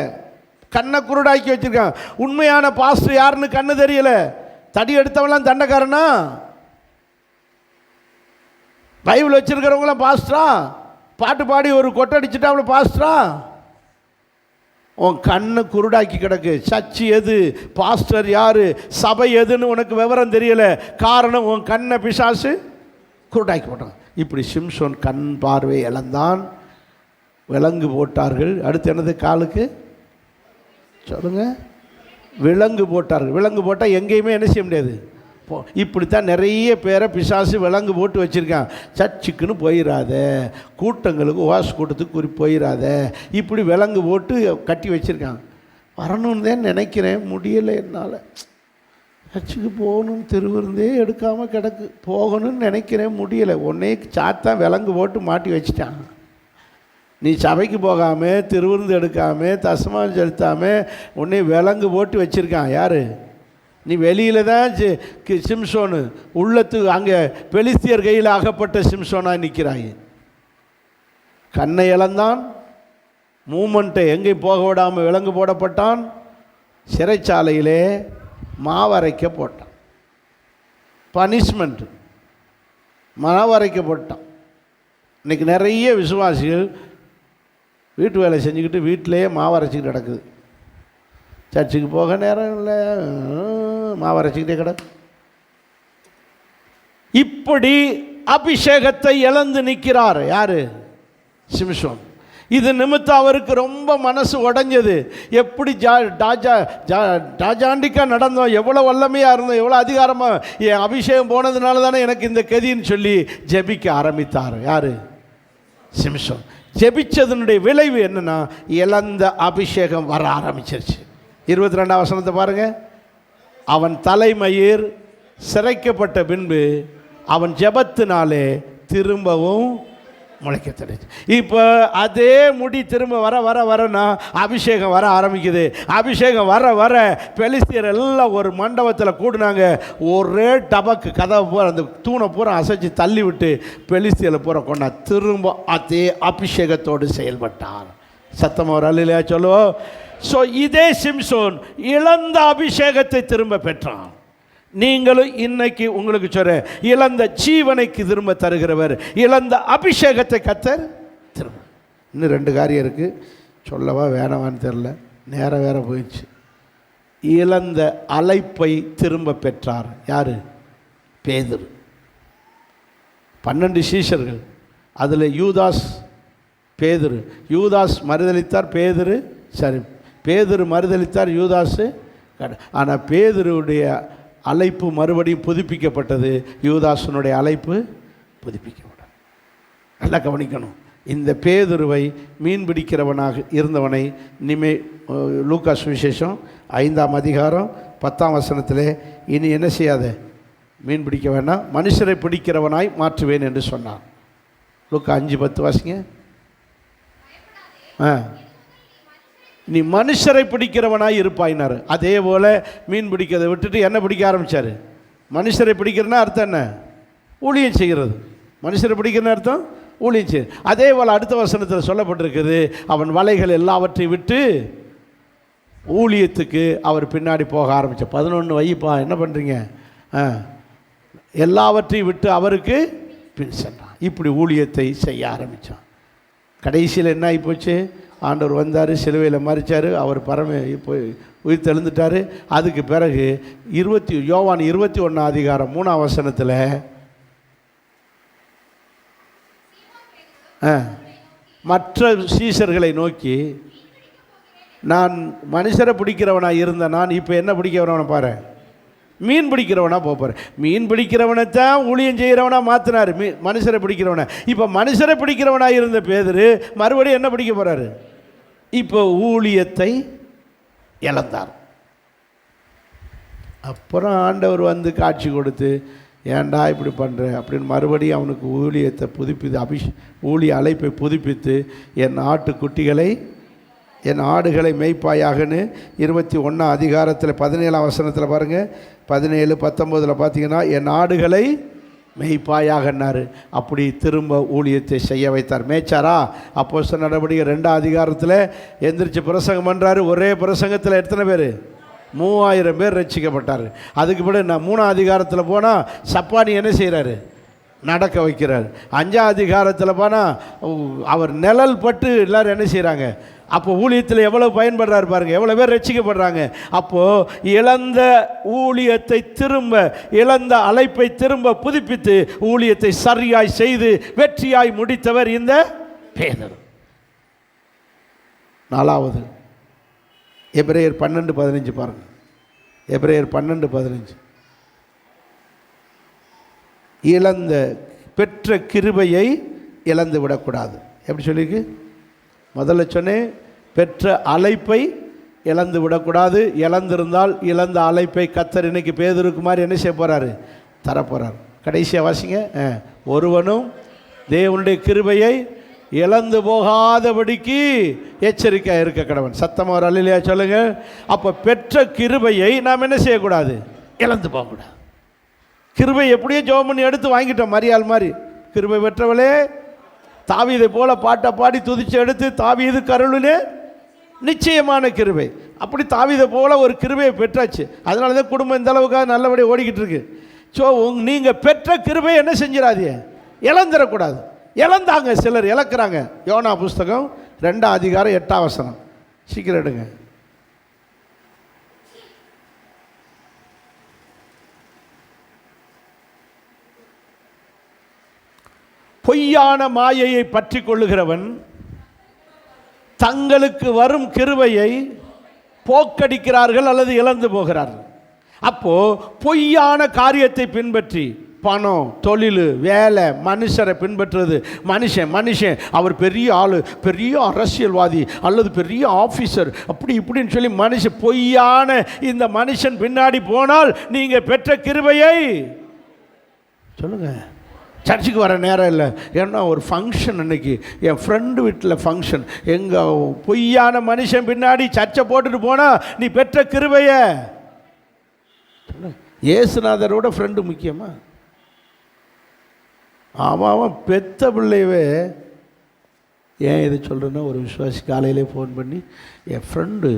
கண்ணை குருடாக்கி வச்சிருக்கான். உண்மையான பாஸ்டர் யாருன்னு கண்ணு தெரியலை. தடி எடுத்தவெல்லாம் தண்டைக்காரனா? பைபிள் வச்சிருக்கிறவங்களாம் பாஸ்டரா? பாட்டு பாடி ஒரு கொட்டடிச்சுட்டா அவ்வளோ பாஸ்டரா? உன் கண்ணு குருடாக்கி கிடக்கு. சர்ச்சு எது, பாஸ்டர் யாரு, சபை எதுன்னு உனக்கு விவரம் தெரியலை. காரணம் உன் கண்ணை பிசாசு குருடாக்கி போட்டான். இப்படி சிம்சோன் கண் பார்வை இழந்தான். விலங்கு போட்டார்கள். அடுத்து என்னது? காலுக்கு சொல்லுங்க, விலங்கு போட்டார்கள். விலங்கு போட்டால் எங்கேயுமே என்ன செய்ய முடியாது. இப்படித்தான் நிறைய பேரை பிசாசு விலங்கு போட்டு வச்சுருக்கான். சர்ச்சுக்குன்னு போயிடாத, கூட்டங்களுக்கு வாசு கூட்டத்துக்கு போயிடாத, இப்படி விலங்கு போட்டு கட்டி வச்சுருக்கான். வரணும்னு தான் நினைக்கிறேன், முடியலை என்னால். சர்ச்சுக்கு போகணும், திருவிருந்தே எடுக்காமல் கிடக்கு. போகணும்னு நினைக்கிறேன், முடியலை. உடனே சாத்தான் விலங்கு போட்டு மாட்டி வச்சிட்டான். நீ சபைக்கு போகாமல், திருவிருந்து எடுக்காமல், தசமான் செலுத்தாமல் உடனே விலங்கு போட்டு வச்சுருக்கான். யார்? நீ வெளியில் தான் சிம்சோனு, உள்ளத்துக்கு அங்கே பெலிஸ்தியர் கையில் அகப்பட்ட சிம்சோனாக நிற்கிறாய். கண்ணை இழந்தான், மூமெண்ட்டை எங்கேயும் போக விடாமல் விலங்கு போடப்பட்டான். சிறைச்சாலையிலே மாவரைக்க போட்டான். பனிஷ்மெண்ட், மாவரைக்க போட்டான். இன்றைக்கி நிறைய விசுவாசிகள் வீட்டு வேலை செஞ்சுக்கிட்டு வீட்டிலையே மாவரைச்சிக்கிட்டு கிடக்குது. சர்ச்சுக்கு போக நேரம் இல்லை, மாவரைச்சிக்கிட்டே கிடக்கு. இப்படி அபிஷேகத்தை இழந்து நிற்கிறார். யாரு? சிம்சோன். இது நிமித்தம் அவருக்கு ரொம்ப மனசு உடைஞ்சது. எப்படி ராஜாண்டிக்கா நடந்தோம், எவ்வளோ வல்லமையாக இருந்தோம், எவ்வளோ அதிகாரமாக, என் அபிஷேகம் போனதுனால தானே எனக்கு இந்த கதின்னு சொல்லி ஜெபிக்க ஆரம்பித்தார். யார்? சிம்சோன். ஜெபிச்சதனுடைய விளைவு என்னன்னா, இழந்த அபிஷேகம் வர ஆரம்பிச்சிருச்சு. 22ஆம் வசனத்தை பாருங்க. அவன் தலைமயிர் சிரைக்கப்பட்ட பின்பு அவன் ஜெபத்தினாலே திரும்பவும் முளைக்க தெரிஞ்சு. இப்போ அதே முடி திரும்ப வர வர வரனா அபிஷேகம் வர ஆரம்பிக்குது. அபிஷேகம் வர வர பெலிஸ்தியர் எல்லாம் ஒரு மண்டபத்தில் கூடுனாங்க. ஒரே டபக்கு கதவை பூரா, அந்த தூணை பூரா அசைச்சு தள்ளி விட்டு பெலிஸ்தியரை பூரா கொண்டா திரும்ப அதே அபிஷேகத்தோடு செயல்பட்டார். சத்தமாக ஒரு அல்லையா சொல்லுவோம். ஸோ இதே சிம்சோன் இழந்த அபிஷேகத்தை திரும்ப பெற்றான். நீங்களும் இன்னைக்கு உங்களுக்கு சொல்ற, இழந்த ஜீவனைக்கு திரும்ப தருகிறவர், இழந்த அபிஷேகத்தை கத்தர் திரும்ப. இன்னும் 2 காரியம் இருக்குது, சொல்லவா வேணவான்னு தெரில, நேரம் வேற போயிடுச்சு. இழந்த அழைப்பை திரும்ப பெற்றார். யார்? பேதுரு. 12 சீஷர்கள், அதில் யூதாஸ், பேதுரு. யூதாஸ் மறுதலித்தார், பேதுரு சரி பேதுரு மறுதலித்தார், யூதாஸு. ஆனால் பேதுருடைய அழைப்பு மறுபடியும் புதுப்பிக்கப்பட்டது. யூதாசனுடைய அழைப்பு புதுப்பிக்கப்பட்டது. நல்லா கவனிக்கணும். இந்த பேதுருவை மீன் பிடிக்கிறவனாக இருந்தவனை இனிமே லூக்கா சுவிசேஷம் 5ஆம் அதிகாரம் 10ஆம் வசனத்திலே, இனி என்ன செய்யாத, மீன் பிடிக்க வேண்டாம், மனுஷரை பிடிக்கிறவனாய் மாற்றுவேன் என்று சொன்னான். லூக்கா 5:10 வாசிங்க. நீ மனுஷரை பிடிக்கிறவனாய் இருப்பாயினார். அதே போல் மீன் பிடிக்கிறதை விட்டுட்டு என்ன பிடிக்க ஆரம்பித்தார்? மனுஷரை பிடிக்கிறனா அர்த்தம் என்ன? ஊழியம் செய்கிறது. மனுஷரை பிடிக்கிறன அர்த்தம் ஊழியம் செய்ய. அதே போல் அடுத்த வசனத்தில் சொல்லப்பட்டிருக்குது, அவன் வலைகள் எல்லாவற்றையும் விட்டு ஊழியத்துக்கு அவர் பின்னாடி போக ஆரம்பித்தார். 11 வைப்பா, என்ன பண்ணுறீங்க? எல்லாவற்றையும் விட்டு அவருக்கு பின் சென்றான். இப்படி ஊழியத்தை செய்ய ஆரம்பித்தான். கடைசியில் என்ன ஆகி போச்சு? ஆண்டவர் வந்தார், சிலுவையில் மறித்தார், அவர் போய் உயிர் தெழுந்துட்டார். அதுக்கு பிறகு யோவான் 21ஆம் அதிகாரம் 3ஆம் வசனத்தில் மற்ற சீஷர்களை நோக்கி, நான் மனுஷரை பிடிக்கிறவனாக இருந்த நான் இப்போ என்ன பிடிக்கிறவனை பாரு, மீன் பிடிக்கிறவனா போப்பார். மீன் பிடிக்கிறவனைத்தான் ஊழியம் செய்கிறவனா மாற்றினார், மனுஷரை பிடிக்கிறவனை. இப்போ மனுஷரை பிடிக்கிறவனாக இருந்த பேதுரு மறுபடியும் என்ன பிடிக்க போகிறாரு? இப்போ ஊழியத்தை இழந்தார். அப்புறம் ஆண்டவர் வந்து காட்சி கொடுத்து, ஏன்டா இப்படி பண்ணுற அப்படின்னு மறுபடியும் அவனுக்கு ஊழியத்தை புதுப்பித்து ஊழிய அழைப்பை புதுப்பித்து, என் ஆட்டுக்குட்டிகளை என் ஆடுகளை மேய்ப்பாயாகன்னு 21 அதிகாரத்தில் 17ஆம் வசனத்தில் பாருங்கள், 17, 19 பார்த்தீங்கன்னா என் ஆடுகளை மெய்ப்பாயாகன்னாரு. அப்படி திரும்ப ஊழியத்தை செய்ய வைத்தார். மேய்ச்சாரா? அப்போஸ்தலர் நடவடிக்கை 2ஆம் அதிகாரத்தில் எந்திரிச்சு பிரசங்கம் பண்ணுறாரு. ஒரே பிரசங்கத்தில் எத்தனை பேர்? 3000 பேர் ரட்சிக்கப்பட்டார். அதுக்கு பிறகு நான் 3ஆம் அதிகாரத்தில் போனால் சப்பானி என்ன செய்கிறாரு? நடக்க வைக்கிறார். 5ஆம் அதிகாரத்தில் போனால் அவர் நிழல் பட்டு எல்லோரும் என்ன செய்கிறாங்க? அப்போ ஊழியத்தில் எவ்வளோ பயன்படுறாரு பாருங்கள், எவ்வளோ பேர் ரட்சிக்கப்படுறாங்க. அப்போது இழந்த ஊழியத்தை திரும்ப, இழந்த அழைப்பை திரும்ப புதுப்பித்து ஊழியத்தை சரியாய் செய்து வெற்றியாய் முடித்தவர் இந்த பேதுரு. 4வது எபிரேயர் 12:15 பாருங்கள். எபிரேயர் 12:15 இழந்த பெற்ற கிருபையை இழந்து விடக்கூடாது. எப்படி சொல்லியிருக்கு? முதல்ல சொன்னேன், பெற்ற அழைப்பை இழந்து விடக்கூடாது. இழந்திருந்தால் இழந்த அழைப்பை கர்த்தர் இன்னைக்கு பேதுருக்கு மாதிரி என்ன செய்ய போகிறாரு? தரப்போகிறார். கடைசியாக வாசிங்க. ஒருவனும் தேவனுடைய கிருபையை இழந்து போகாதபடிக்கு எச்சரிக்கையாக இருக்க கடவன். சத்தமாக ஒரு அல்லேலூயா சொல்லுங்க. அப்போ பெற்ற கிருபையை நாம் என்ன செய்யக்கூடாது? இழந்து போகக்கூடாது. கிருபை எப்படியோ ஜெபம் பண்ணி எடுத்து வாங்கிட்டோம். மரியாள் மாதிரி கிருபை பெற்றவளே, தாவீதை போல பாட்டை பாடி துதிச்சு எடுத்து தாவீது கருளிலே நிச்சயமான கிருபை. அப்படி தாவீதை போல ஒரு கிருபையை பெற்றாச்சு. அதனால தான் குடும்பம் இந்த அளவுக்காக நல்லபடியாக ஓடிக்கிட்டு இருக்கு. ஸோ நீங்கள் பெற்ற கிருபை என்ன செஞ்சிடாதீங்க? இழந்துடக்கூடாது. இழந்தாங்க, சிலர் இழக்கிறாங்க. யோனா புஸ்தகம் 2ஆம் அதிகாரம் 8ஆம் வசனம். சீக்கிரம் எடுங்க. பொய்யான மாயையை பற்றி கொள்ளுகிறவன் தங்களுக்கு வரும் கிருபையை போக்கடிக்கிறார்கள் அல்லது இழந்து போகிறார்கள். அப்போ பொய்யான காரியத்தை பின்பற்றி பணம், தொழில், வேலை, மனுஷரை பின்பற்றுறது. மனுஷன் அவர் பெரிய ஆள், பெரிய அரசியல்வாதி அல்லது பெரிய ஆஃபீஸர், அப்படி இப்படின்னு சொல்லி பொய்யான இந்த மனுஷன் பின்னாடி போனால் நீங்கள் பெற்ற கிருபையை சொல்லுங்க. சர்ச்சுக்கு வர நேரம் இல்லை, ஏன்னா ஒரு ஃபங்க்ஷன் அன்னைக்கு, என் ஃப்ரெண்டு வீட்டில் ஃபங்க்ஷன். எங்கள் பொய்யான மனுஷன் பின்னாடி சர்ச்சை போட்டுட்டு போனால் நீ பெற்ற கிருபைய. இயேசுநாதரோட ஃப்ரெண்டு முக்கியமா? அவன் பெத்த பிள்ளையவே. ஏன் இதை சொல்கிறேன்னா, ஒரு விசுவாசி காலையிலே ஃபோன் பண்ணி, என் ஃப்ரெண்டு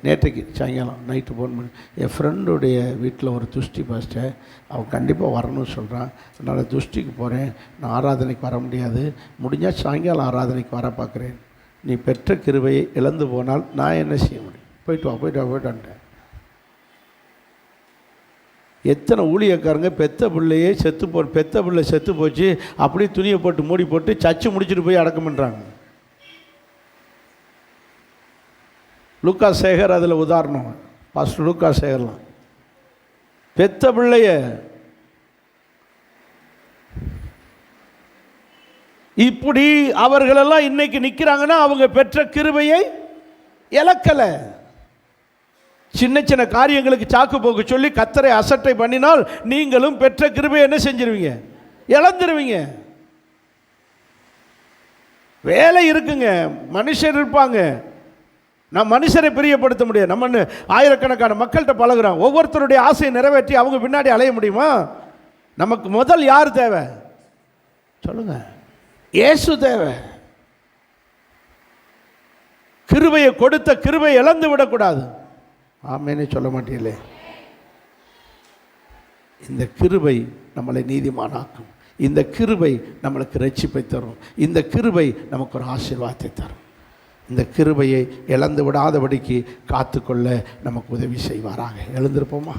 நேற்றைக்கு சாயங்காலம் நைட்டு ஃபோன் பண்ணி, என் ஃப்ரெண்டுடைய வீட்டில் ஒரு துஷ்டி பாஸ்டர், அவன் கண்டிப்பாக வரணும்னு சொல்கிறான், அதனால் துஷ்டிக்கு போகிறேன், நான் ஆராதனைக்கு வர முடியாது, முடிஞ்சால் சாயங்காலம் ஆராதனைக்கு வர பார்க்குறேன். நீ பெற்ற கிருபையை இழந்து போனால் நான் என்ன செய்ய முடியும்? போயிட்டு எத்தனை ஊழியக்காரங்க பெத்த பிள்ளையே பெத்த பிள்ளை செத்து போச்சு, அப்படியே துணியை போட்டு மூடி போட்டு சச்சு முடிச்சுட்டு போய் அடக்கம் பண்ணுறாங்க. லூக்கா சேகர் அதில் உதாரணம். பாஸ்டர் லூக்கா சேகர்லாம் பெத்த பிள்ளைய இப்படி அவர்களெல்லாம் இன்னைக்கு நிற்கிறாங்கன்னா அவங்க பெற்ற கிருபையை இழக்கலை. சின்ன சின்ன காரியங்களுக்கு சாக்கு போக்கு சொல்லி கர்த்தரை அசட்டை பண்ணினால் நீங்களும் பெற்ற கிருபையை என்ன செஞ்சிருவீங்க? இழந்துருவீங்க. வேலை இருக்குங்க, மனுஷர் இருப்பாங்க, நான் மனுஷரை பிரியப்படுத்த முடியாது. நம்ம ஆயிரக்கணக்கான மக்கள்கிட்ட பழகுறோம், ஒவ்வொருத்தருடைய ஆசையை நிறைவேற்றி அவங்க பின்னாடி அலைய முடியுமா? நமக்கு முதல் யார் தேவை சொல்லுங்க? இயேசு தேவை. கிருபையை கொடுத்த கிருபை இழந்து விடக்கூடாது. ஆமேனே சொல்ல மாட்டீங்களே. இந்த கிருபை நம்மளை நீதிமானாக்கும். இந்த கிருபை நம்மளுக்கு ரட்சிப்பை தரும். இந்த கிருபை நமக்கு ஒரு ஆசீர்வாதத்தை தரும். இந்த கிருபையை இழந்து விடாதபடிக்கு காத்துக்கொள்ள நமக்கு உதவி செய்வாராக. எழுந்திருப்போமா?